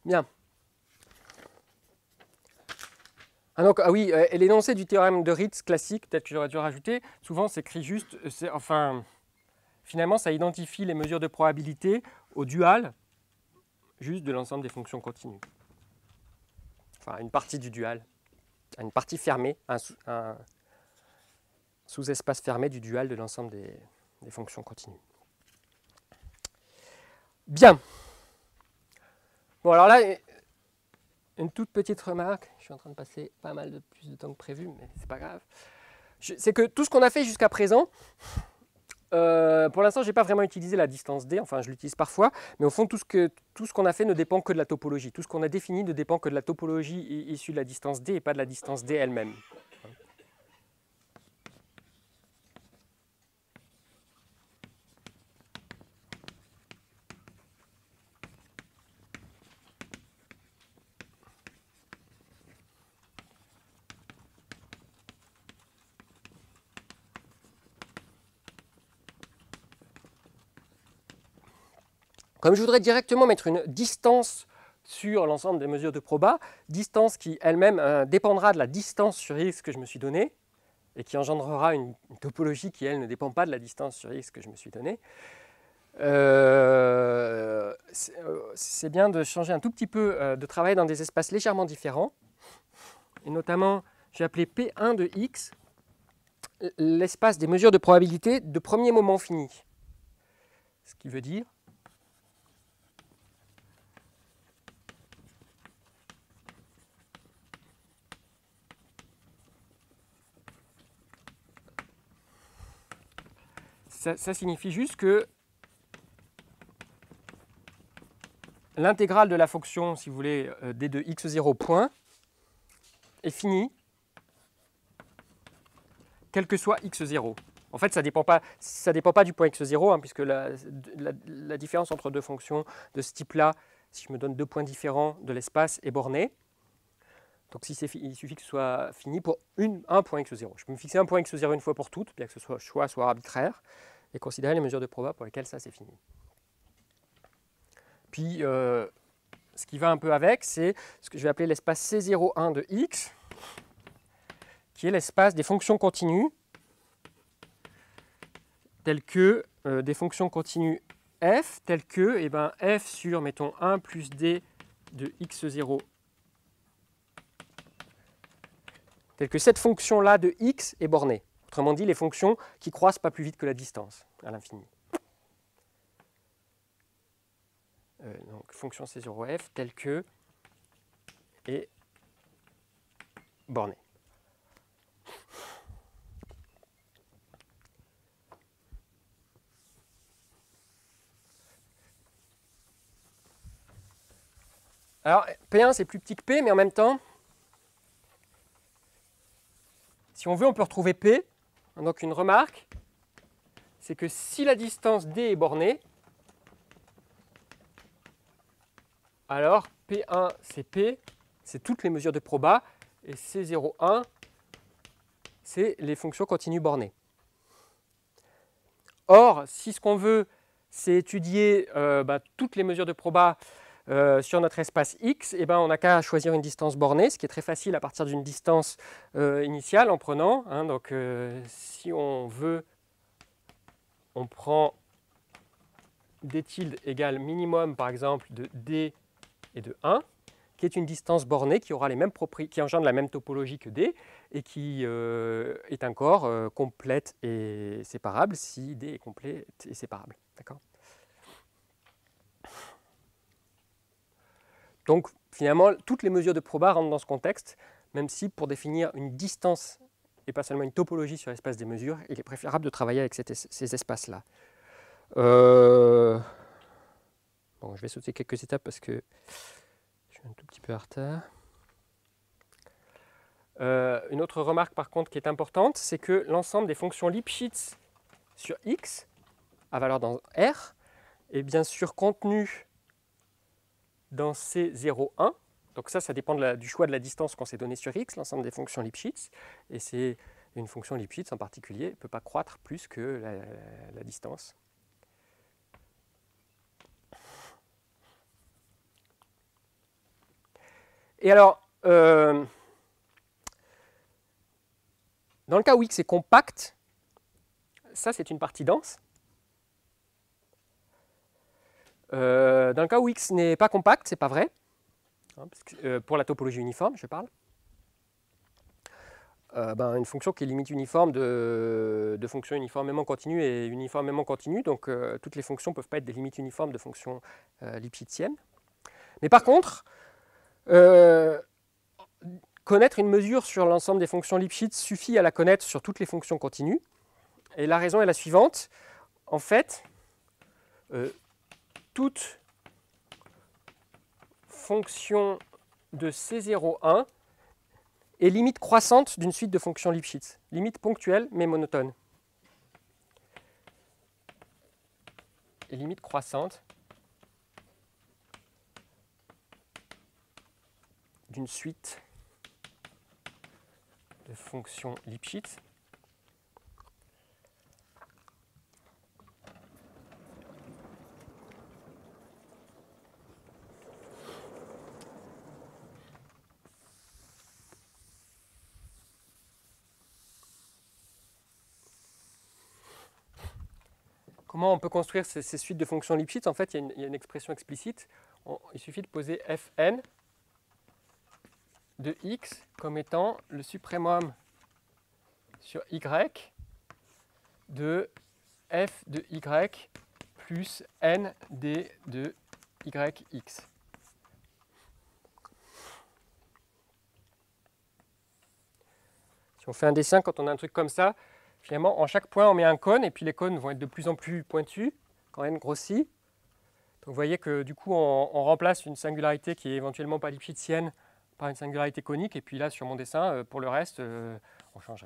Bien. Ah oui, et l'énoncé du théorème de Ritz classique, peut-être que j'aurais dû rajouter, souvent s'écrit juste, finalement ça identifie les mesures de probabilité au dual juste de l'ensemble des fonctions continues. Enfin, une partie du dual, une partie fermée, un sous-espace fermé du dual de l'ensemble des fonctions continues. Bien. Bon, alors là, une toute petite remarque. Je suis en train de passer pas mal de plus de temps que prévu, mais c'est pas grave. C'est que tout ce qu'on a fait jusqu'à présent, pour l'instant, je n'ai pas vraiment utilisé la distance D, enfin je l'utilise parfois, mais au fond, tout ce qu'on a fait ne dépend que de la topologie. Tout ce qu'on a défini ne dépend que de la topologie issue de la distance D et pas de la distance D elle-même. Comme je voudrais directement mettre une distance sur l'ensemble des mesures de proba, distance qui elle-même dépendra de la distance sur x que je me suis donnée, et qui engendrera une topologie qui, elle, ne dépend pas de la distance sur x que je me suis donnée, c'est bien de changer un tout petit peu, de travailler dans des espaces légèrement différents. Et notamment, j'ai appelé P1 de x l'espace des mesures de probabilité de premier moment fini. Ce qui veut dire ça signifie juste que l'intégrale de la fonction, si vous voulez, d de x0 point est finie, quel que soit x0. En fait, ça dépend pas du point x0, hein, puisque la différence entre deux fonctions de ce type-là, si je me donne deux points différents de l'espace, est bornée. Donc il suffit que ce soit fini pour un point x0. Je peux me fixer un point x0 une fois pour toutes, bien que ce soit choix soit arbitraire, et considérer les mesures de proba pour lesquelles ça c'est fini. Puis, ce qui va un peu avec, c'est ce que je vais appeler l'espace C01 de x, qui est l'espace des fonctions continues, telles que des fonctions continues f, telles que f sur, mettons, 1 plus d de x0, telle que cette fonction-là de x est bornée. Autrement dit, les fonctions qui croissent pas plus vite que la distance à l'infini. Donc fonction C0f telle que est bornée. Alors P1 c'est plus petit que P, mais en même temps, si on veut, on peut retrouver P. Donc une remarque, c'est que si la distance D est bornée, alors P1 c'est P, c'est toutes les mesures de proba, et C01 c'est les fonctions continues bornées. Or, si ce qu'on veut, c'est étudier toutes les mesures de proba sur notre espace X, eh ben, on n'a qu'à choisir une distance bornée, ce qui est très facile à partir d'une distance initiale en prenant. Donc, si on veut, on prend d tilde égale minimum, par exemple, de d et de 1, qui est une distance bornée qui aura les mêmes qui engendre la même topologie que d, et qui est un corps complète et séparable si d est complète et séparable. D'accord ? Donc, finalement, toutes les mesures de proba rentrent dans ce contexte, même si pour définir une distance et pas seulement une topologie sur l'espace des mesures, il est préférable de travailler avec ces espaces-là. Bon, je vais sauter quelques étapes parce que je suis un tout petit peu en retard. Une autre remarque, par contre, qui est importante, c'est que l'ensemble des fonctions Lipschitz sur X, à valeur dans R, est bien sûr contenu dans C01. Donc ça dépend du choix de la distance qu'on s'est donné sur X, l'ensemble des fonctions Lipschitz. Et c'est une fonction Lipschitz en particulier ne peut pas croître plus que la distance. Et alors, dans le cas où X est compact, ça c'est une partie dense. Dans le cas où X n'est pas compact, c'est pas vrai. Parce que, pour la topologie uniforme, je parle. Une fonction qui est limite uniforme de fonctions uniformément continues est uniformément continue, donc toutes les fonctions ne peuvent pas être des limites uniformes de fonctions lipschitziennes. Mais par contre, connaître une mesure sur l'ensemble des fonctions Lipschitz suffit à la connaître sur toutes les fonctions continues. Et la raison est la suivante. En fait, toute fonction de C01 est limite croissante d'une suite de fonctions Lipschitz. Limite ponctuelle mais monotone. Et limite croissante d'une suite de fonctions Lipschitz Comment on peut construire ces suites de fonctions Lipschitz? En fait, il y a une expression explicite. Il suffit de poser Fn de x comme étant le suprémum sur y de f de y plus n d de yx. Si on fait un dessin, quand on a un truc comme ça, finalement, en chaque point, on met un cône, et puis les cônes vont être de plus en plus pointus quand n grossit. Donc vous voyez que du coup, on remplace une singularité qui est éventuellement pas lipschitzienne par une singularité conique, et puis là, sur mon dessin, pour le reste, on ne change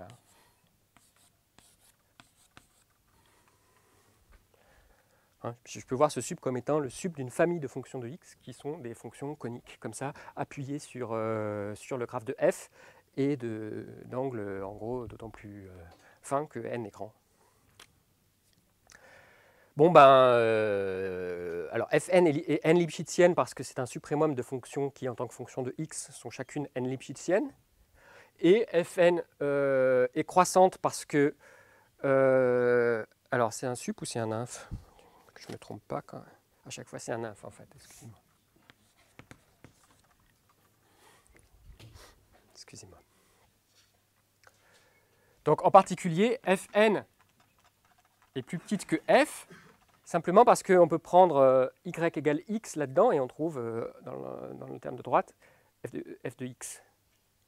rien. Je peux voir ce sub comme étant le sub d'une famille de fonctions de x qui sont des fonctions coniques, comme ça, appuyées sur le graphe de f et d'angle, en gros, d'autant plus fin que n est grand. Bon, alors Fn est n lipschitzienne parce que c'est un suprémum de fonctions qui, en tant que fonction de x, sont chacune n lipschitziennes. Et Fn est croissante parce que... alors, c'est un sup ou c'est un inf? Que je ne me trompe pas. À chaque fois, c'est un inf, en fait. Excusez-moi. Excusez-moi. Donc, en particulier, Fn est plus petite que f, simplement parce qu'on peut prendre y égale x là-dedans, et on trouve dans le terme de droite f de x.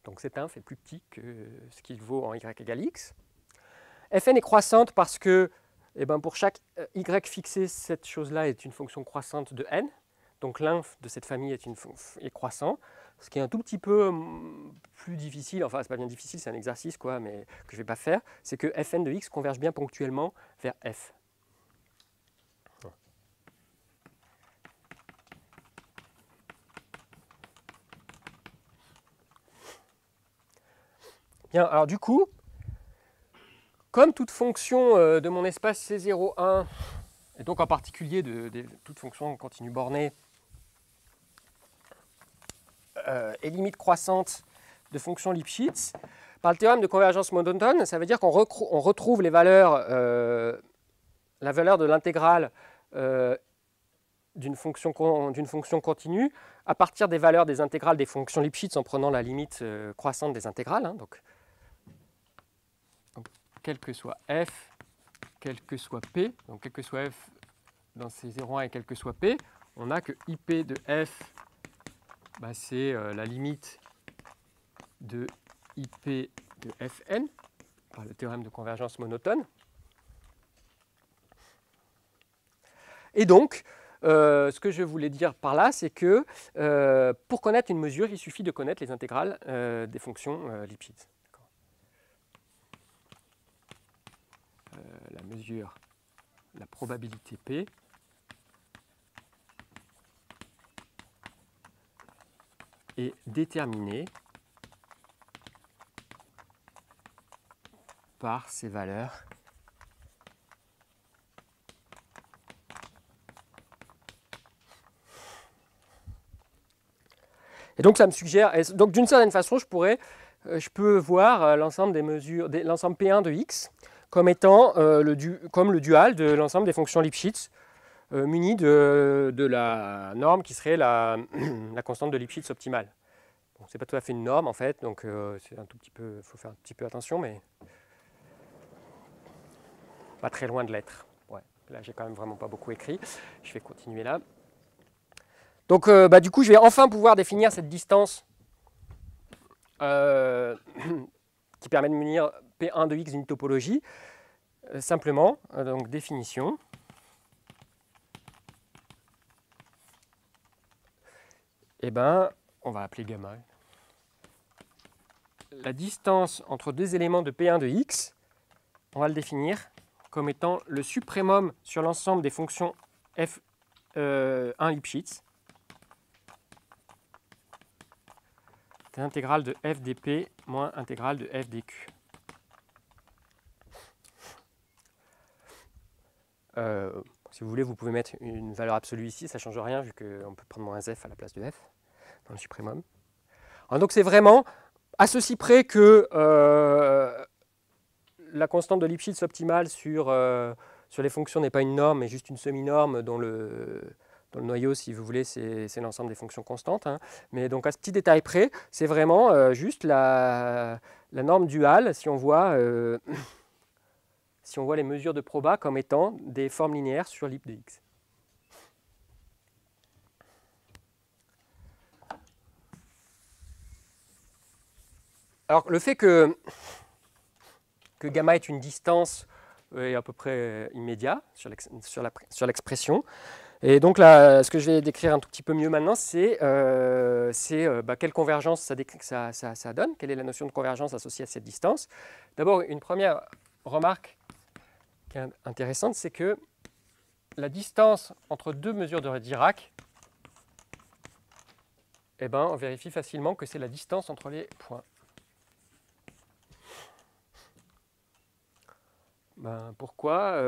Donc cet inf est plus petit que ce qu'il vaut en y égale x. Fn est croissante parce que pour chaque y fixé, cette chose-là est une fonction croissante de n. Donc l'inf de cette famille est croissant. Ce qui est un tout petit peu plus difficile, enfin c'est pas bien difficile, c'est un exercice quoi, mais que je ne vais pas faire, c'est que Fn de x converge bien ponctuellement vers f. Bien, alors du coup, comme toute fonction de mon espace C01, et donc en particulier de toute fonction continue bornée, et limite croissante de fonctions Lipschitz, par le théorème de convergence monotone, ça veut dire qu'on retrouve les valeurs, la valeur de l'intégrale d'une fonction continue à partir des valeurs des intégrales des fonctions Lipschitz en prenant la limite croissante des intégrales. Hein, donc, quel que soit f, quel que soit p, donc quel que soit f dans C01 et quel que soit p, on a que ip de f, bah, c'est la limite de ip de fn par le théorème de convergence monotone. Et donc, ce que je voulais dire par là, c'est que pour connaître une mesure, il suffit de connaître les intégrales des fonctions Lipschitz. La mesure, la probabilité P est déterminée par ces valeurs et donc ça me suggère, donc d'une certaine façon je peux voir l'ensemble des mesures, l'ensemble P1 de X comme étant comme le dual de l'ensemble des fonctions Lipschitz muni de la norme qui serait la constante de Lipschitz optimale. Bon, ce n'est pas tout à fait une norme en fait, donc c'est un tout petit peu, faut faire un petit peu attention, mais pas très loin de l'être. Ouais, là j'ai quand même vraiment pas beaucoup écrit. Je vais continuer là. Donc du coup je vais enfin pouvoir définir cette distance qui permet de munir P1 de X d'une topologie. Simplement, donc définition. Eh bien, on va appeler gamma. La distance entre deux éléments de P1 de X, on va le définir comme étant le suprémum sur l'ensemble des fonctions f1 Lipschitz d'intégrale de f dp moins intégrale de f dq. Si vous voulez, vous pouvez mettre une valeur absolue ici, ça ne change rien vu qu'on peut prendre moins f à la place de f dans le suprémum. Alors, donc c'est vraiment à ceci près que la constante de Lipschitz optimale sur les fonctions n'est pas une norme, mais juste une semi-norme dont le noyau, si vous voulez, c'est l'ensemble des fonctions constantes. Hein. Mais donc à ce petit détail près, c'est vraiment juste la norme duale si on voit les mesures de proba comme étant des formes linéaires sur l'ip de X. Alors le fait que gamma est une distance est à peu près immédiat sur l'expression. Et donc là, ce que je vais décrire un tout petit peu mieux maintenant, c'est quelle convergence ça donne, quelle est la notion de convergence associée à cette distance. D'abord, une première remarque qui est intéressante, c'est que la distance entre deux mesures de Dirac, eh ben, on vérifie facilement que c'est la distance entre les points. Ben, pourquoi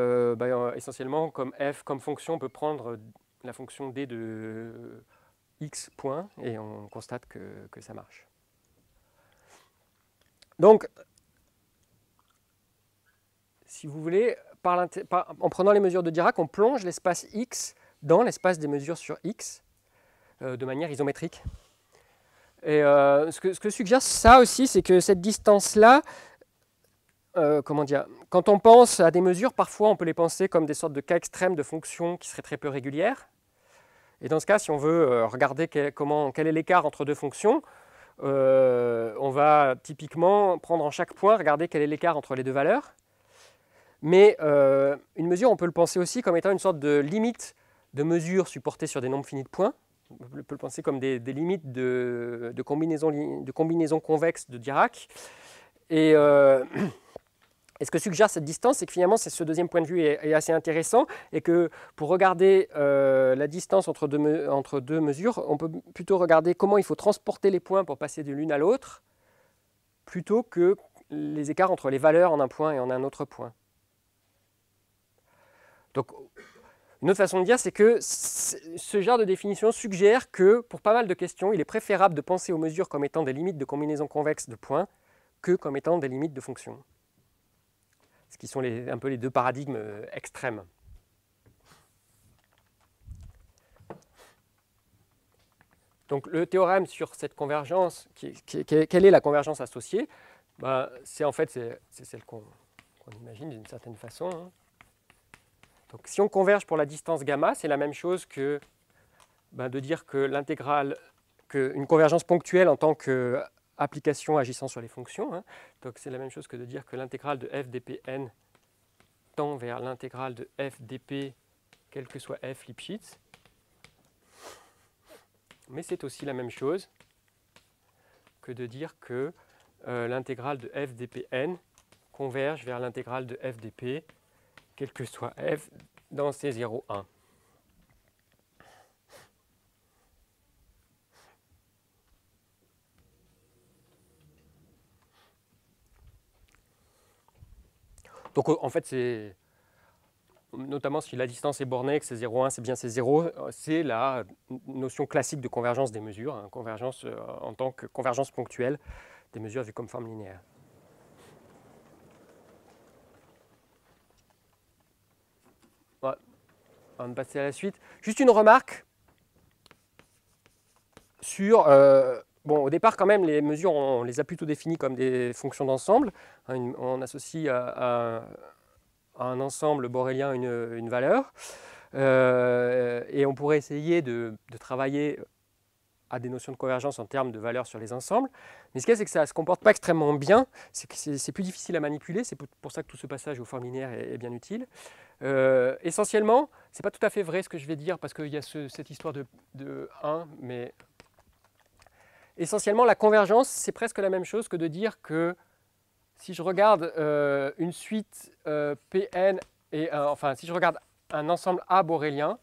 essentiellement, comme f comme fonction, on peut prendre la fonction d de x point et on constate que ça marche. Donc, si vous voulez, en prenant les mesures de Dirac, on plonge l'espace x dans l'espace des mesures sur x de manière isométrique. Et ce que suggère ça aussi, c'est que cette distance-là, quand on pense à des mesures, parfois on peut les penser comme des sortes de cas extrêmes de fonctions qui seraient très peu régulières. Et dans ce cas, si on veut regarder quel est l'écart entre deux fonctions, on va typiquement prendre en chaque point, regarder quel est l'écart entre les deux valeurs. Mais une mesure, on peut le penser aussi comme étant une sorte de limite de mesure supportée sur des nombres finis de points. On peut le penser comme des limites de combinaison convexe de Dirac. Et ce que suggère cette distance, c'est que finalement, ce deuxième point de vue est assez intéressant et que pour regarder la distance entre deux mesures, on peut plutôt regarder comment il faut transporter les points pour passer de l'une à l'autre, plutôt que les écarts entre les valeurs en un point et en un autre point. Donc, une autre façon de dire, c'est que ce genre de définition suggère que, pour pas mal de questions, il est préférable de penser aux mesures comme étant des limites de combinaisons convexes de points que comme étant des limites de fonctions. Ce qui sont un peu les deux paradigmes extrêmes. Donc le théorème sur cette convergence, quelle est la convergence associée? Ben, c'est celle qu'on imagine d'une certaine façon. Hein. Donc si on converge pour la distance gamma, c'est la même chose que de dire que l'intégrale, qu'une convergence ponctuelle en tant qu'application agissant sur les fonctions. Hein. Donc c'est la même chose que de dire que l'intégrale de f dpn tend vers l'intégrale de f dp, quel que soit f Lipschitz. Mais c'est aussi la même chose que de dire que l'intégrale de f dpn converge vers l'intégrale de f dp, quel que soit f dans C0, 1. Donc en fait, c'est notamment si la distance est bornée, que c'est 0,1, c'est bien c'est 0, c'est la notion classique de convergence des mesures, hein, convergence en tant que convergence ponctuelle des mesures vues comme forme linéaire. Ouais. On va passer à la suite. Juste une remarque sur... bon, au départ, quand même, les mesures, on les a plutôt définies comme des fonctions d'ensemble. On associe à un ensemble borélien une valeur. Et on pourrait essayer de travailler à des notions de convergence en termes de valeurs sur les ensembles. Mais ce qu'il y a, c'est que ça ne se comporte pas extrêmement bien. C'est plus difficile à manipuler. C'est pour ça que tout ce passage aux formes linéaires est bien utile. Essentiellement, ce n'est pas tout à fait vrai ce que je vais dire, parce qu'il y a cette histoire de 1, mais essentiellement, la convergence, c'est presque la même chose que de dire que si je regarde une suite Pn, enfin, si je regarde un ensemble A borélien,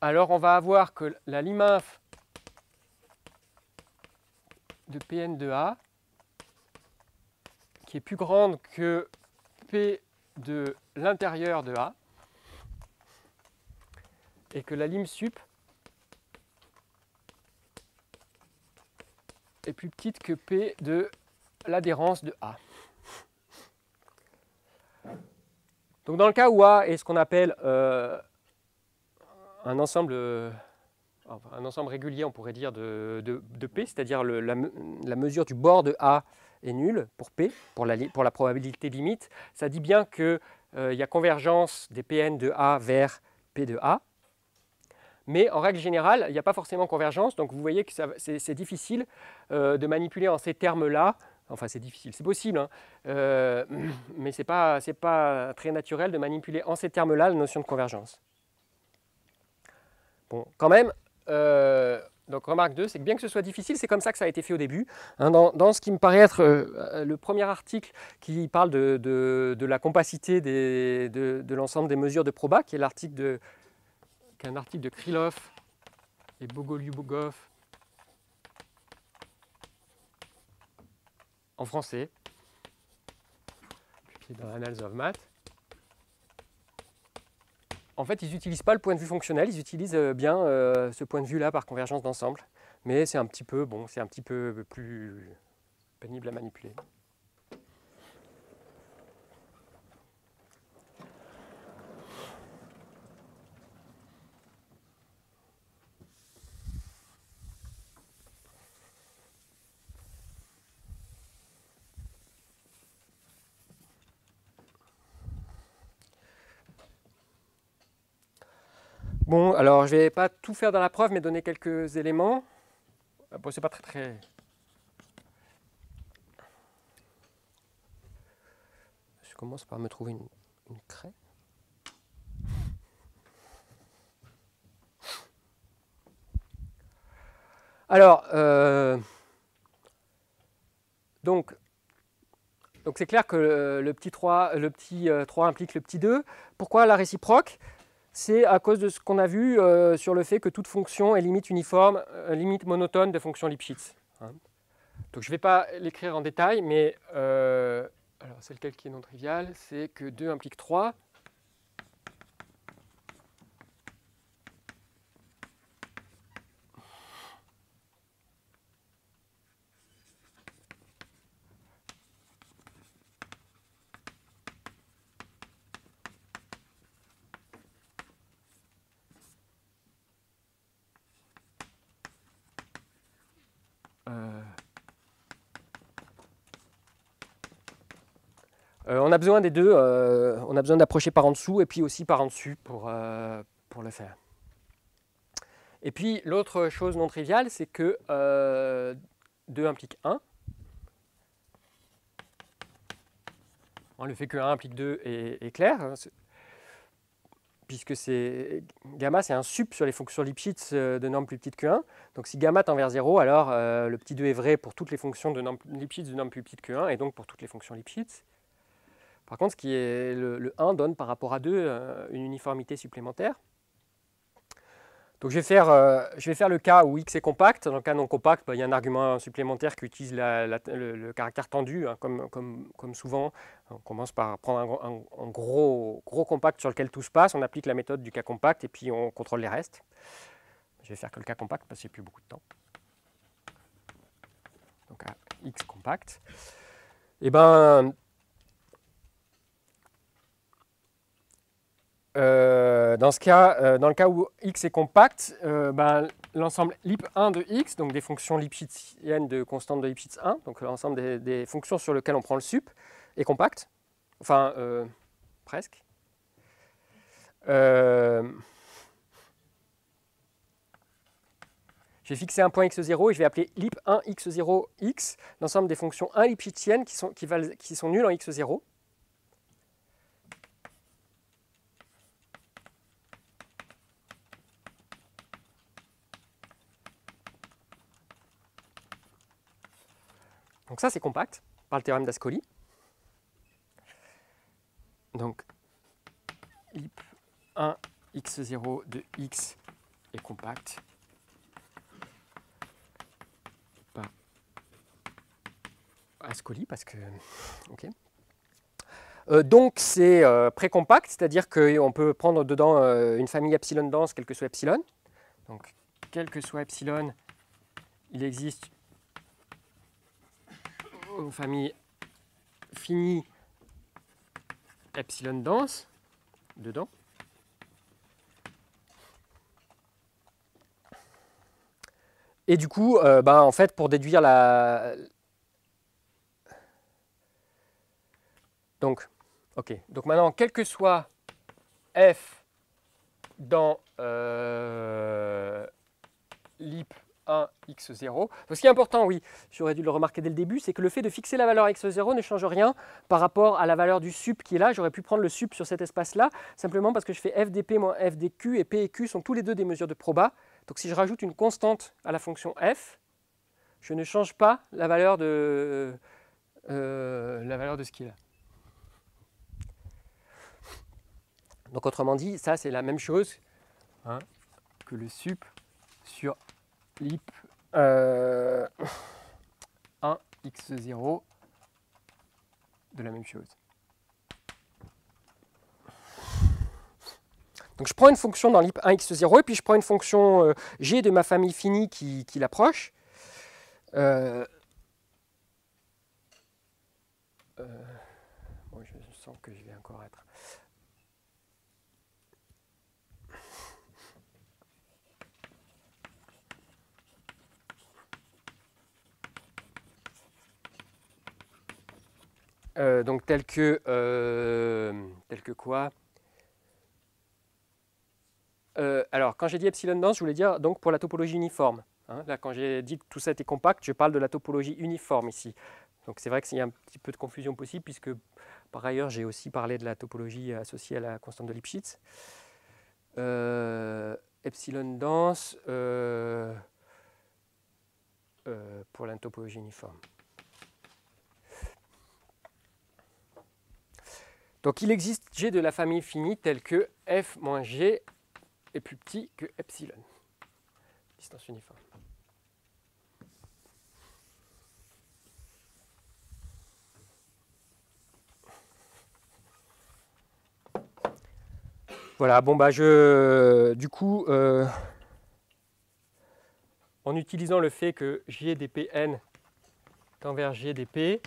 alors on va avoir que la liminf de Pn de A, qui est plus grande que P de l'intérieur de A, et que la lim sup est plus petite que P de l'adhérence de A. Donc dans le cas où A est ce qu'on appelle un ensemble régulier, on pourrait dire, de P, c'est-à-dire la mesure du bord de A est nulle pour P, pour la probabilité limite, ça dit bien qu'il y a convergence des Pn de A vers P de A. Mais en règle générale, il n'y a pas forcément convergence, donc vous voyez que c'est difficile de manipuler en ces termes-là. Enfin, c'est difficile, c'est possible, hein, mais ce n'est pas très naturel de manipuler en ces termes-là la notion de convergence. Bon, quand même, donc remarque 2, c'est que bien que ce soit difficile, c'est comme ça que ça a été fait au début. Hein, dans ce qui me paraît être le premier article qui parle de la compacité de l'ensemble des mesures de proba, qui est un article de Krylov et Bogolyubov en français, publié dans Annals of Math. En fait, ils n'utilisent pas le point de vue fonctionnel, ils utilisent bien ce point de vue-là par convergence d'ensemble, mais c'est un petit peu plus pénible à manipuler. Bon, alors je ne vais pas tout faire dans la preuve, mais donner quelques éléments. Bon, c'est pas très... Je commence par me trouver une craie. Alors, donc c'est clair que le petit 3 implique le petit 2. Pourquoi la réciproque? C'est à cause de ce qu'on a vu sur le fait que toute fonction est limite uniforme, limite monotone de fonction Lipschitz. Hein. Donc je ne vais pas l'écrire en détail, mais alors c'est lequel qui est non trivial, c'est que 2 implique 3. On a besoin des deux, on a besoin d'approcher par en dessous et puis aussi par en dessus pour le faire. Et puis l'autre chose non triviale, c'est que 2 implique 1. Le fait que 1 implique 2 est clair, hein, puisque gamma c'est un sup sur les fonctions Lipschitz de norme plus petite que 1. Donc si gamma tend vers 0, alors le petit 2 est vrai pour toutes les fonctions de norme Lipschitz de norme plus petite que 1 et donc pour toutes les fonctions Lipschitz. Par contre, le 1 donne par rapport à 2 une uniformité supplémentaire. Donc je vais faire le cas où x est compact. Dans le cas non compact, il y a un argument supplémentaire qui utilise le caractère tendu, hein, comme souvent. On commence par prendre un gros compact sur lequel tout se passe, on applique la méthode du cas compact et puis on contrôle les restes. Je vais faire que le cas compact parce que j'ai plus beaucoup de temps. Donc à x compact. Et ben, dans le cas où x est compact, l'ensemble lip1 de x, donc des fonctions lipschitziennes de constante de Lipschitz 1, donc l'ensemble des fonctions sur lesquelles on prend le sup, est compact. Enfin, presque. J'ai fixé un point x0 et je vais appeler lip1 x0 x, l'ensemble des fonctions 1 lipschitziennes qui sont nulles en x0. Donc ça, c'est compact, par le théorème d'Ascoli. Donc, lip1 x0 de x est compact par Ascoli, parce que... ok. Donc c'est précompact, c'est-à-dire qu'on peut prendre dedans une famille epsilon dense, quel que soit epsilon. Donc, quel que soit epsilon, il existe une famille finie epsilon dense dedans. Et du coup, en fait, pour déduire la... Donc maintenant, quel que soit f dans lip 1 x0. Donc, ce qui est important, oui, j'aurais dû le remarquer dès le début, c'est que le fait de fixer la valeur x0 ne change rien par rapport à la valeur du sup qui est là. J'aurais pu prendre le sup sur cet espace-là, simplement parce que je fais f dp moins f dq, et p et q sont tous les deux des mesures de proba. Donc si je rajoute une constante à la fonction f, je ne change pas la valeur de ce qui est là. Donc autrement dit, ça c'est la même chose hein, que le sup sur lip 1 x0 de la même chose. Donc je prends une fonction dans lip 1 x0 et puis je prends une fonction g de ma famille finie qui l'approche. Bon, je sens que je vais encore être... donc tel que quoi alors, quand j'ai dit epsilon dense, je voulais dire donc pour la topologie uniforme. Hein. Là, quand j'ai dit que tout ça était compact, je parle de la topologie uniforme ici. Donc c'est vrai qu'il y a un petit peu de confusion possible, puisque par ailleurs, j'ai aussi parlé de la topologie associée à la constante de Lipschitz. Epsilon dense pour la topologie uniforme. Donc il existe G de la famille finie telle que f moins G est plus petit que epsilon. Distance uniforme. Voilà, bon bah du coup, en utilisant le fait que J des Pn tend vers J des P,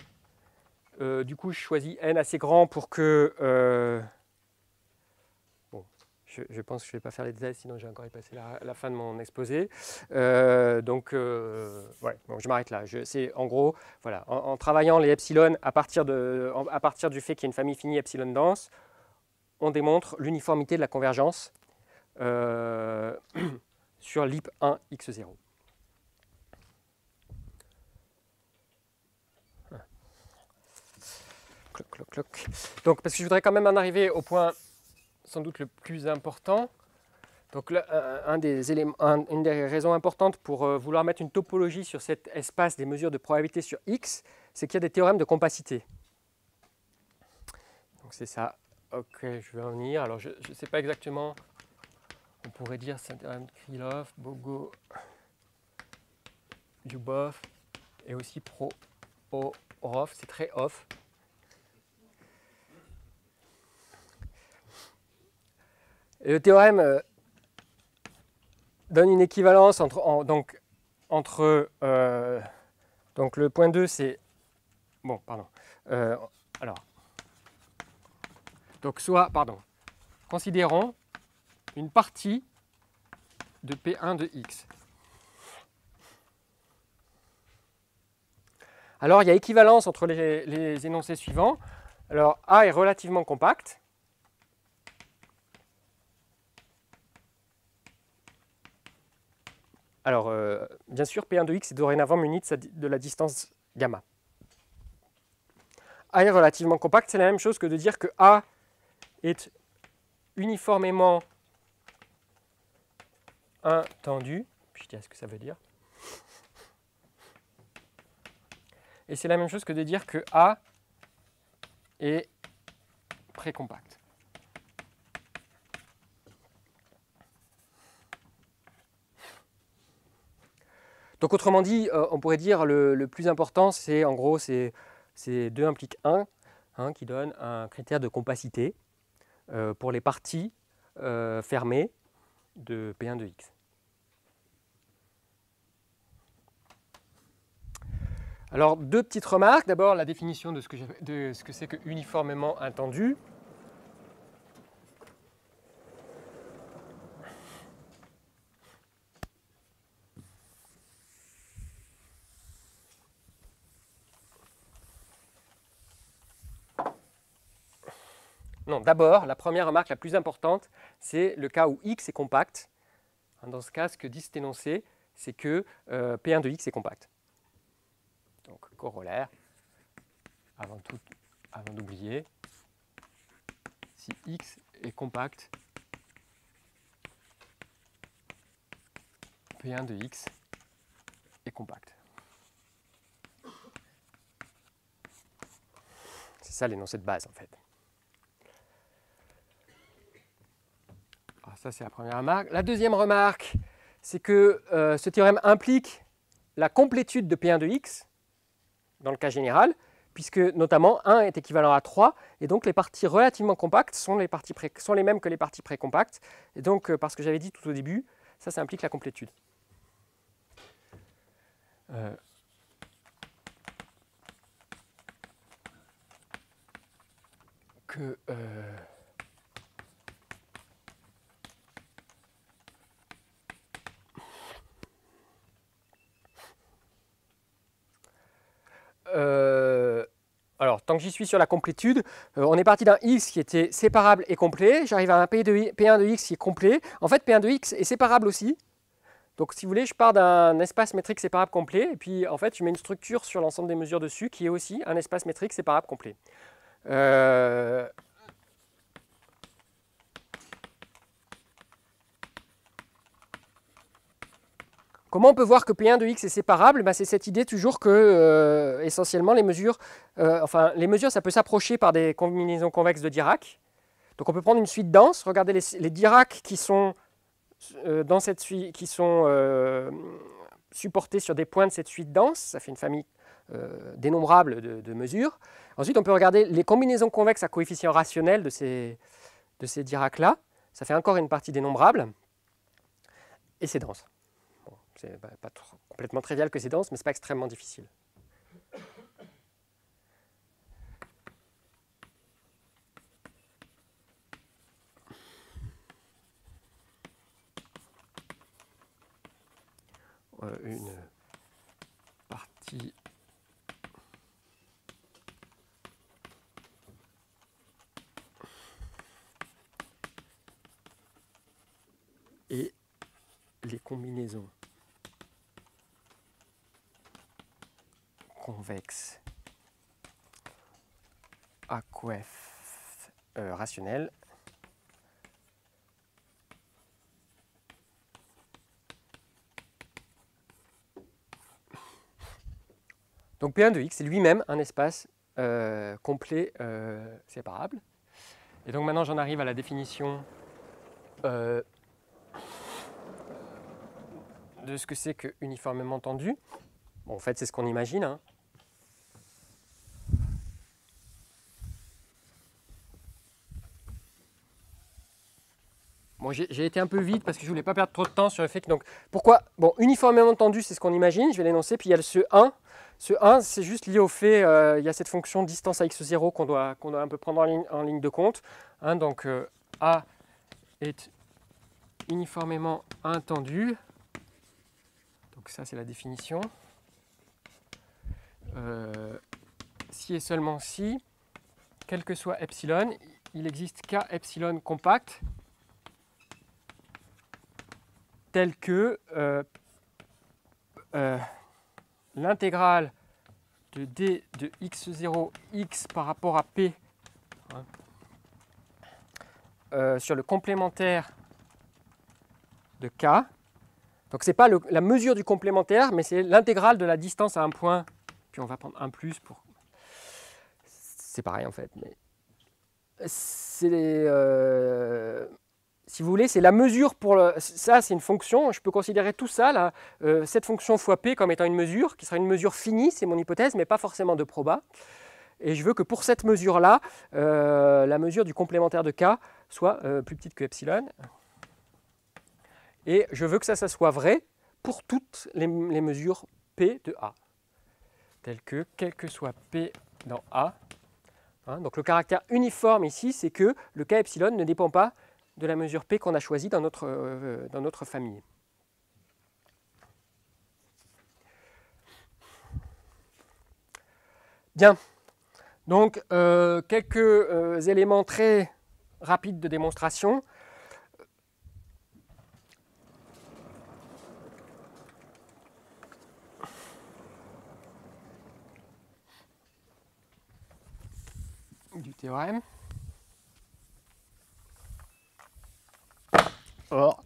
du coup je choisis n assez grand pour que... bon, je pense que je ne vais pas faire les détails, sinon j'ai encore passé la fin de mon exposé. Ouais, donc je m'arrête là. En gros, voilà, en travaillant les epsilon à partir du fait qu'il y a une famille finie epsilon dense, on démontre l'uniformité de la convergence sur l'IP 1 x0. Cloc, cloc, cloc. Donc, parce que je voudrais quand même en arriver au point sans doute le plus important. Donc, là, une des raisons importantes pour vouloir mettre une topologie sur cet espace des mesures de probabilité sur X, c'est qu'il y a des théorèmes de compacité. Donc, c'est ça. Ok, je vais en venir. Alors, je ne sais pas exactement. On pourrait dire c'est un théorème de Krylov, Bogo, Lyubov et aussi Pro-Orov. C'est très off. Et le théorème donne une équivalence entre donc le point 2 c'est bon pardon alors donc soit pardon considérons une partie de P1 de X. Alors il y a équivalence entre les énoncés suivants. Alors A est relativement compact. Alors, bien sûr, P1 de X est dorénavant muni de la distance gamma. A est relativement compact, c'est la même chose que de dire que A est uniformément intendu. Puis je dirais ce que ça veut dire. Et c'est la même chose que de dire que A est précompact. Donc autrement dit, on pourrait dire le plus important, c'est en gros, c'est 2 implique 1, qui donne un critère de compacité pour les parties fermées de P1 de X. Alors, 2 petites remarques. D'abord, la définition de ce que c'est que uniformément intendu. Non, d'abord, la première remarque la plus importante, c'est le cas où X est compact. Dans ce cas, ce que dit cet énoncé, c'est que P1 de X est compact. Donc, corollaire, avant d'oublier, si X est compact, P1 de X est compact. C'est ça l'énoncé de base, en fait. Alors ça, c'est la première remarque. La deuxième remarque, c'est que ce théorème implique la complétude de P1 de X, dans le cas général, puisque notamment 1 est équivalent à 3, et donc les parties relativement compactes sont les mêmes que les parties précompactes. Et donc, parce que j'avais dit tout au début, ça implique la complétude. Alors, tant que j'y suis sur la complétude, on est parti d'un X qui était séparable et complet. J'arrive à un P1 de X qui est complet. En fait, P1 de X est séparable aussi. Donc, si vous voulez, je pars d'un espace métrique séparable complet. Et puis, en fait, je mets une structure sur l'ensemble des mesures dessus qui est aussi un espace métrique séparable complet. Comment on peut voir que P1 de X est séparable? C'est cette idée toujours que, essentiellement, les mesures, ça peut s'approcher par des combinaisons convexes de Dirac. Donc on peut prendre une suite dense, regardez les Dirac qui sont dans cette suite, qui sont supportés sur des points de cette suite dense, ça fait une famille dénombrable de mesures. Ensuite, on peut regarder les combinaisons convexes à coefficient rationnel de ces Dirac-là. ça fait encore une partie dénombrable, et c'est dense. Bon, c'est pas complètement trivial que c'est dense, mais ce n'est pas extrêmement difficile. Une partie et les combinaisons convexes à coef rationnel donc P1 de X est lui-même un espace complet séparable. Et donc maintenant j'en arrive à la définition de ce que c'est que uniformément tendu. Bon, en fait, c'est ce qu'on imagine. Hein. Bon, j'ai été un peu vite parce que je ne voulais pas perdre trop de temps sur le fait que... Donc, pourquoi? Bon, uniformément tendu, c'est ce qu'on imagine, je vais l'énoncer. Puis il y a ce 1. Ce 1, c'est juste lié au fait, il y a cette fonction distance à x0 qu'on doit un peu prendre en ligne de compte. Hein, donc, A est uniformément intendu. Donc ça, c'est la définition. Si et seulement si, quel que soit epsilon, il existe k epsilon compact tel que l'intégrale de d de x0 x par rapport à p sur le complémentaire de k. Donc ce n'est pas la mesure du complémentaire, mais c'est l'intégrale de la distance à un point. Puis on va prendre un plus pour... C'est pareil en fait. Mais c'est si vous voulez, c'est la mesure pour... Ça, c'est une fonction. Je peux considérer tout ça, là, cette fonction fois p comme étant une mesure, qui sera une mesure finie, c'est mon hypothèse, mais pas forcément de proba. Et je veux que pour cette mesure-là, la mesure du complémentaire de k soit plus petite que epsilon. Et je veux que ça soit vrai pour toutes les mesures P de A, telles que, quel que soit P dans A. Hein, donc le caractère uniforme ici, c'est que le K epsilon ne dépend pas de la mesure P qu'on a choisie dans notre famille. Bien. Donc, quelques éléments très rapides de démonstration. Du théorème. Or,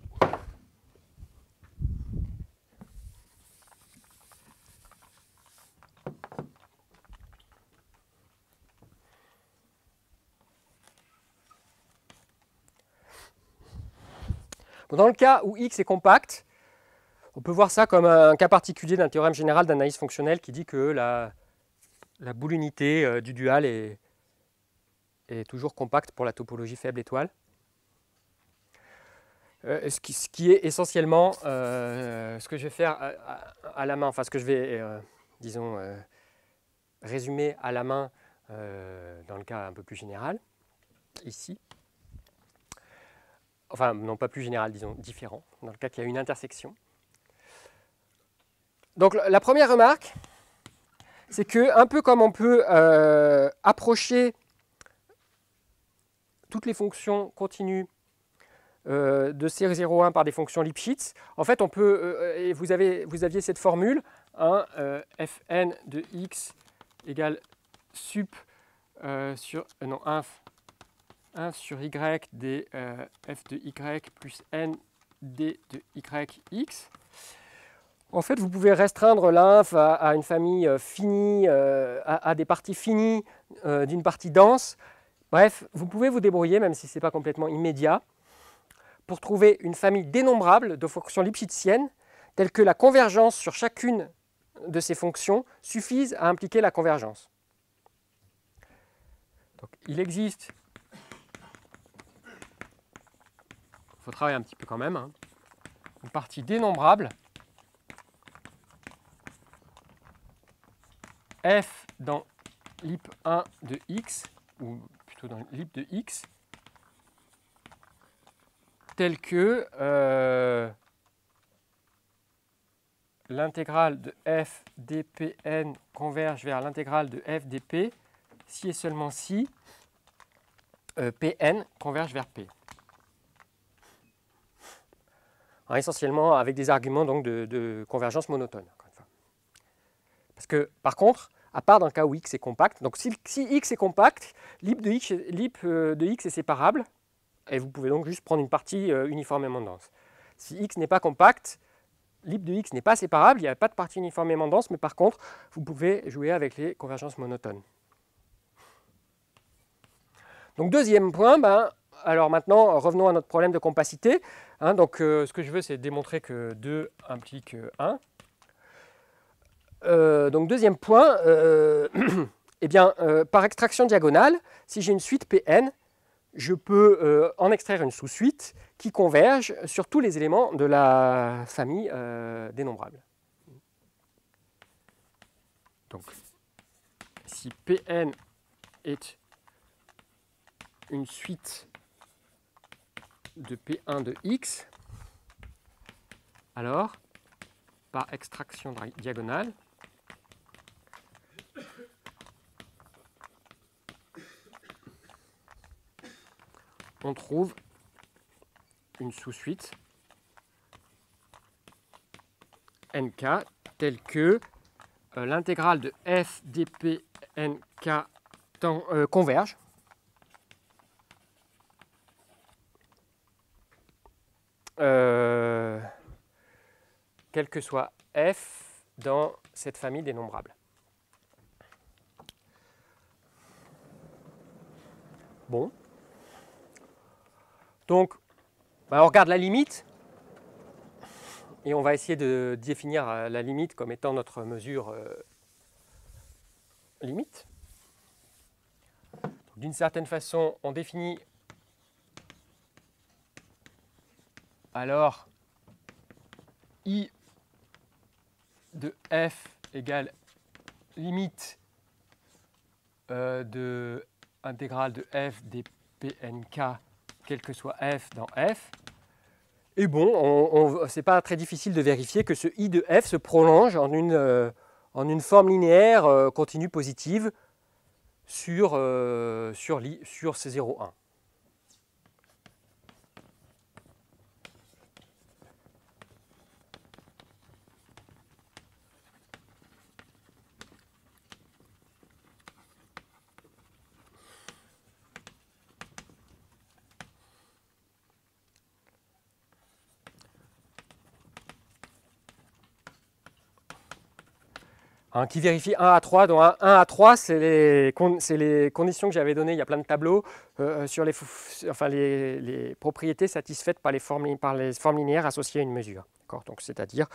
dans le cas où X est compact, on peut voir ça comme un cas particulier d'un théorème général d'analyse fonctionnelle qui dit que la boule unité du dual est toujours compacte pour la topologie faible étoile. Ce qui est essentiellement ce que je vais faire à la main, enfin ce que je vais, disons, résumer à la main dans le cas un peu plus général, ici. Enfin, non pas plus général, disons, différent, dans le cas qu'il y a une intersection. Donc la première remarque, c'est que, un peu comme on peut approcher toutes les fonctions continues de C01 par des fonctions Lipschitz, en fait, on peut, et vous aviez cette formule, hein, Fn de x égale sup sur, non, 1 sur y des f de y plus n d de yx. En fait, vous pouvez restreindre l'inf à une famille finie, à des parties finies d'une partie dense. Bref, vous pouvez vous débrouiller, même si ce n'est pas complètement immédiat, pour trouver une famille dénombrable de fonctions lipschitziennes, telles que la convergence sur chacune de ces fonctions suffise à impliquer la convergence. Donc, il existe il faut travailler un petit peu quand même, hein. Une partie dénombrable f dans lip1 de x, ou plutôt dans lip de x, tel que l'intégrale de f dpn converge vers l'intégrale de f dp si et seulement si pn converge vers p. Alors, essentiellement avec des arguments donc, de convergence monotone. Encore une fois. Parce que par contre, à part dans le cas où x est compact, donc si x est compact, lip de x est séparable, et vous pouvez donc juste prendre une partie uniformément dense. Si x n'est pas compact, lip de x n'est pas séparable, il n'y a pas de partie uniformément dense, mais par contre, vous pouvez jouer avec les convergences monotones. Donc deuxième point, alors maintenant, revenons à notre problème de compacité. Hein, donc ce que je veux, c'est démontrer que 2 implique 1. Donc deuxième point, eh bien, par extraction diagonale, si j'ai une suite Pn, je peux en extraire une sous-suite qui converge sur tous les éléments de la famille dénombrable. Donc, si Pn est une suite de P1 de x, alors, par extraction diagonale, on trouve une sous-suite nk telle que l'intégrale de f dp nk converge quel que soit f dans cette famille dénombrable. Bon. Donc, on regarde la limite et on va essayer de définir la limite comme étant notre mesure limite. D'une certaine façon, on définit alors I de f égale limite de intégrale de f des pnk, quel que soit f dans f. Et bon, c'est pas très difficile de vérifier que ce I de f se prolonge en une forme linéaire continue positive sur C01. Qui vérifie 1 à 3, dont 1 à 3, c'est les conditions que j'avais données, il y a plein de tableaux, sur les propriétés satisfaites par les formes linéaires associées à une mesure. Donc, c'est-à-dire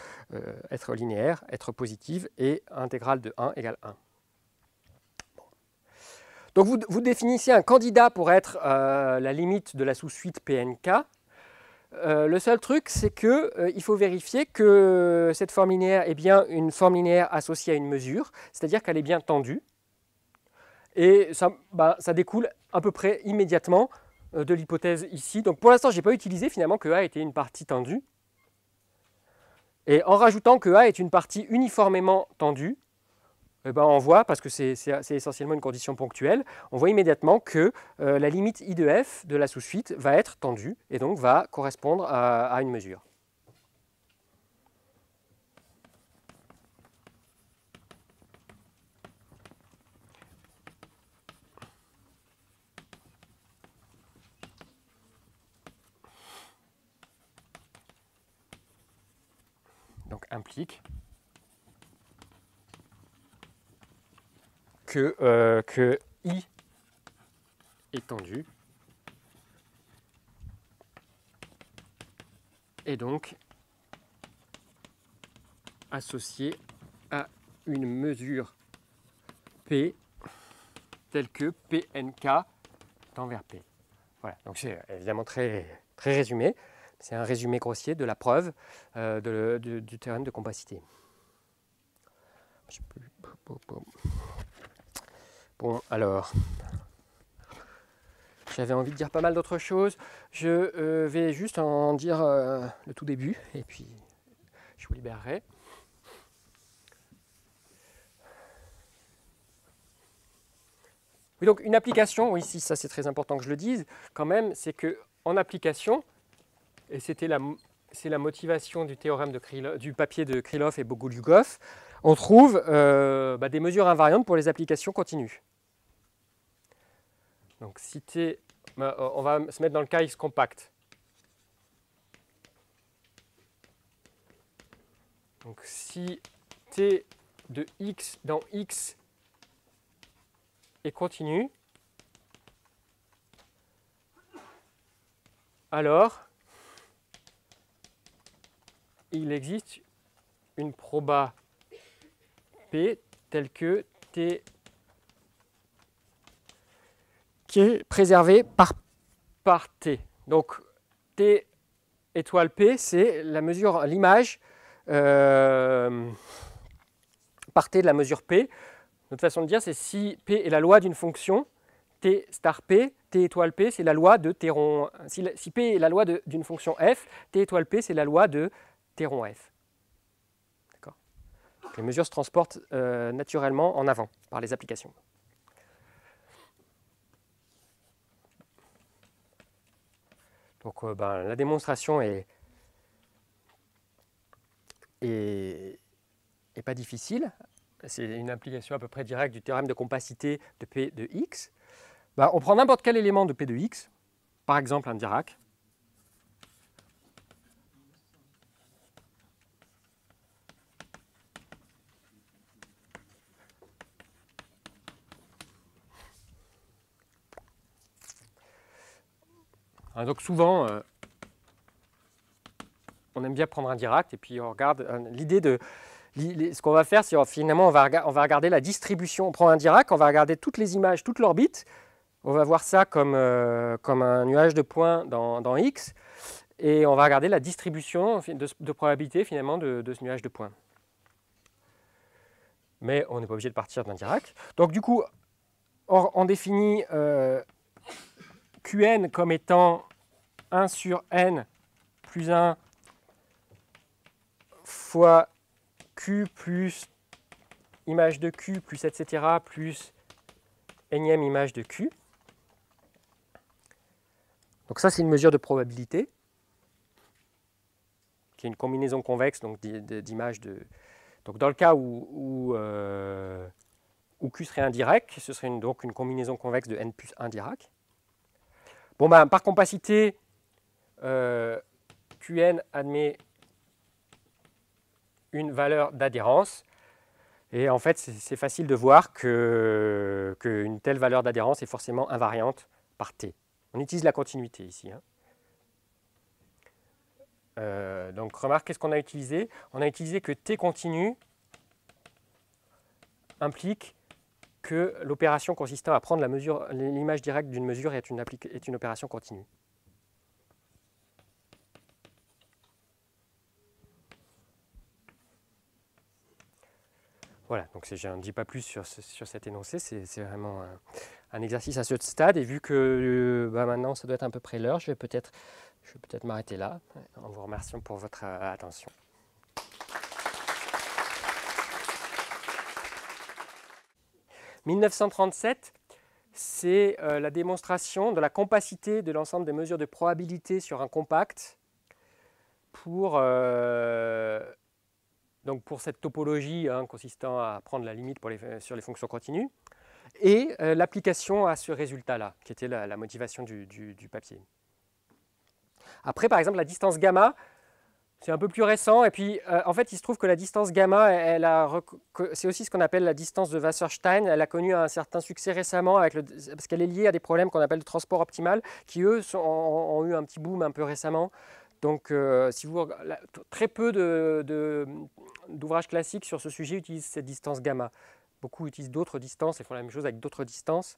être linéaire, être positive et intégrale de 1 égale 1. Bon. Donc vous définissez un candidat pour être la limite de la sous-suite PNK. Le seul truc, c'est qu'il faut vérifier que cette forme linéaire est bien une forme linéaire associée à une mesure, c'est-à-dire qu'elle est bien tendue. Et ça découle à peu près immédiatement de l'hypothèse ici. Donc pour l'instant, je n'ai pas utilisé finalement que A était une partie tendue. Et en rajoutant que A est une partie uniformément tendue, on voit, parce que c'est essentiellement une condition ponctuelle, on voit immédiatement que la limite I de f de la sous-suite va être tendue et donc va correspondre à une mesure. Donc implique que I est tendu et donc associé à une mesure P telle que PNK tend vers P. Voilà, donc c'est évidemment très, très résumé. C'est un résumé grossier de la preuve du théorème de compacité. Bon, alors, j'avais envie de dire pas mal d'autres choses. Je vais juste en dire le tout début, et puis je vous libérerai. Oui, donc une application, oui, ici, ça c'est très important que je le dise, quand même, c'est qu'en application, et c'est la motivation du théorème du papier de Krylov et Bogolyubov, on trouve des mesures invariantes pour les applications continues. Donc si t, on va se mettre dans le cas x compact. Donc si t de x dans x est continu, alors il existe une proba P telle que T qui est préservée par T. Donc T étoile P, c'est la mesure, l'image par T de la mesure P. Notre façon de dire, c'est si P est la loi d'une fonction, T star P, T étoile P, c'est la loi de T rond. Si P est la loi d'une fonction f, T étoile P, c'est la loi de T rond f. D'accord. Les mesures se transportent naturellement en avant par les applications. Donc la démonstration est pas difficile. C'est une application à peu près directe du théorème de compacité de P de x. On prend n'importe quel élément de P de x, par exemple un Dirac. Donc souvent, on aime bien prendre un Dirac et puis on regarde l'idée de... Ce qu'on va faire, c'est finalement on va regarder la distribution. On prend un Dirac, on va regarder toutes les images, toute l'orbite. On va voir ça comme un nuage de points dans X. Et on va regarder la distribution de probabilité finalement de ce nuage de points. Mais on n'est pas obligé de partir d'un Dirac. Donc du coup, on définit Qn comme étant 1 sur n plus 1 fois Q plus image de Q plus etc. plus énième image de Q. Donc ça, c'est une mesure de probabilité, qui est une combinaison convexe d'images de... Donc dans le cas où Q serait un Dirac, ce serait donc une combinaison convexe de n plus 1 Dirac. Bon, par compacité, Qn admet une valeur d'adhérence. Et en fait, c'est facile de voir qu'une telle valeur d'adhérence est forcément invariante par T. On utilise la continuité ici. Donc remarque, qu'est-ce qu'on a utilisé? On a utilisé que T continu implique que l'opération consistant à prendre l'image directe d'une mesure est une opération continue. Voilà, donc je ne dis pas plus sur cet énoncé, c'est vraiment un exercice à ce stade, et vu que maintenant ça doit être à peu près l'heure, je vais peut-être m'arrêter là, en vous remerciant pour votre attention. « 1937, c'est la démonstration de la compacité de l'ensemble des mesures de probabilité sur un compact pour cette topologie consistant à prendre la limite sur les fonctions continues, et l'application à ce résultat-là, qui était la motivation du papier. Après, par exemple, la distance gamma, c'est un peu plus récent, et puis en fait, il se trouve que la distance gamma, c'est aussi ce qu'on appelle la distance de Wasserstein. Elle a connu un certain succès récemment, parce qu'elle est liée à des problèmes qu'on appelle de transport optimal, qui eux ont eu un petit boom un peu récemment. Donc, très peu d'ouvrages classiques sur ce sujet utilisent cette distance gamma. Beaucoup utilisent d'autres distances et font la même chose avec d'autres distances.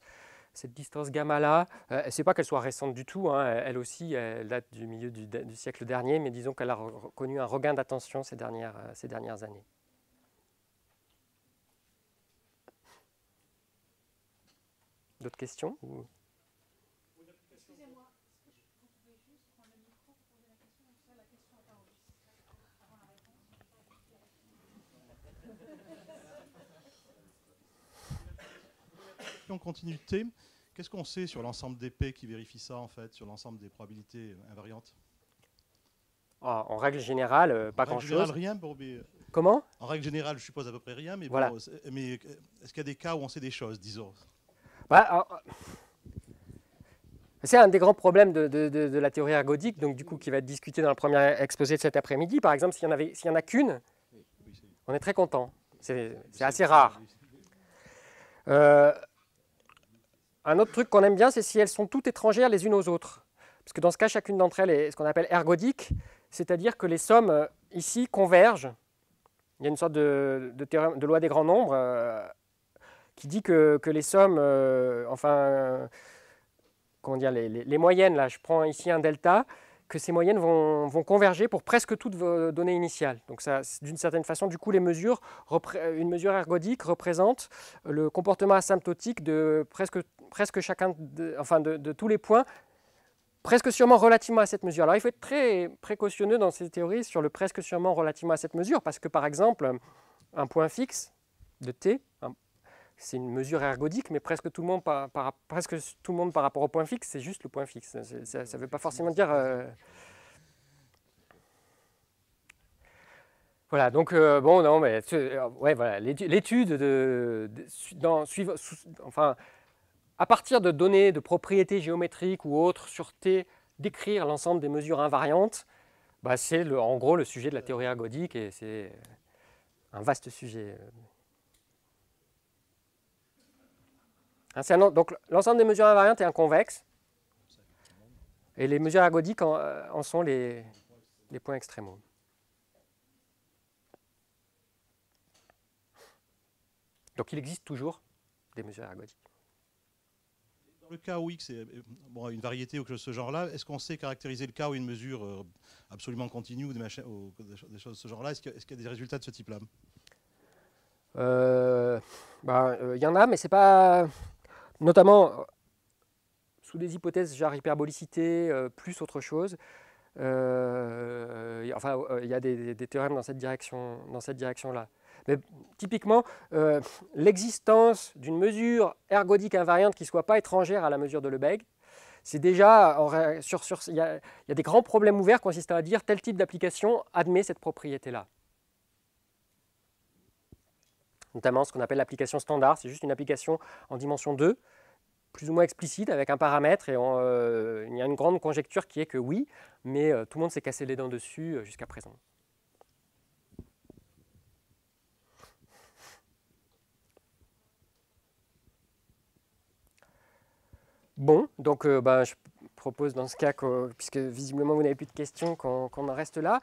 cette distance gamma-là, c'est pas qu'elle soit récente du tout, hein, elle aussi, elle date du milieu du siècle dernier, mais disons qu'elle a connu un regain d'attention ces dernières années. D'autres questions ou... Excusez-moi, est-ce que vous pouvez juste prendre le micro pour poser la question, comme ça la question n'est pas enregistrée avant la réponse. En continuité, qu'est-ce qu'on sait sur l'ensemble des P qui vérifie ça, en fait, sur l'ensemble des probabilités invariantes? En règle générale, pas grand-chose. En règle générale, rien. Mais... Comment? En règle générale, je suppose à peu près rien, mais, voilà. Bon, mais est-ce qu'il y a des cas où on sait des choses, disons? C'est un des grands problèmes de la théorie ergodique, donc du coup qui va être discuté dans le premier exposé de cet après-midi. Par exemple, s'il n'y en a qu'une, on est très content. C'est assez rare. Un autre truc qu'on aime bien, c'est si elles sont toutes étrangères les unes aux autres. Parce que dans ce cas, chacune d'entre elles est ce qu'on appelle ergodique, c'est-à-dire que les sommes ici convergent. Il y a une sorte de théorème, de loi des grands nombres qui dit que les sommes, comment dire, les moyennes, là, je prends ici un delta, que ces moyennes vont converger pour presque toutes vos données initiales. Donc ça, d'une certaine façon, du coup, une mesure ergodique représente le comportement asymptotique de presque chacun, de tous les points, presque sûrement relativement à cette mesure. Alors il faut être très précautionneux dans ces théories sur le presque sûrement relativement à cette mesure, parce que par exemple, un point fixe de t, c'est une mesure ergodique, mais presque tout le monde par rapport au point fixe, c'est juste le point fixe. Ça ne veut pas forcément dire... Voilà, donc bon, non, mais ouais, voilà, l'étude à partir de données, de propriétés géométriques ou autres sur T, d'écrire l'ensemble des mesures invariantes, bah, c'est en gros le sujet de la théorie ergodique et c'est un vaste sujet. Donc l'ensemble des mesures invariantes est un convexe et les mesures ergodiques en sont les points extrémaux. Donc il existe toujours des mesures ergodiques. Dans le cas où X est une variété ou quelque chose de ce genre-là, est-ce qu'on sait caractériser le cas où une mesure absolument continue ou des choses de ce genre-là? Est-ce qu'il y a des résultats de ce type-là? Il y en a, mais c'est pas... Notamment sous des hypothèses genre hyperbolicité, plus autre chose. Il y a des théorèmes dans cette direction-là. Mais typiquement, l'existence d'une mesure ergodique invariante qui ne soit pas étrangère à la mesure de Lebesgue, c'est déjà, il y a des grands problèmes ouverts consistant à dire tel type d'application admet cette propriété-là. Notamment ce qu'on appelle l'application standard, c'est juste une application en dimension 2, plus ou moins explicite avec un paramètre, et il y a une grande conjecture qui est que oui, mais tout le monde s'est cassé les dents dessus jusqu'à présent. Bon, donc je propose dans ce cas, puisque visiblement vous n'avez plus de questions, qu'on en reste là.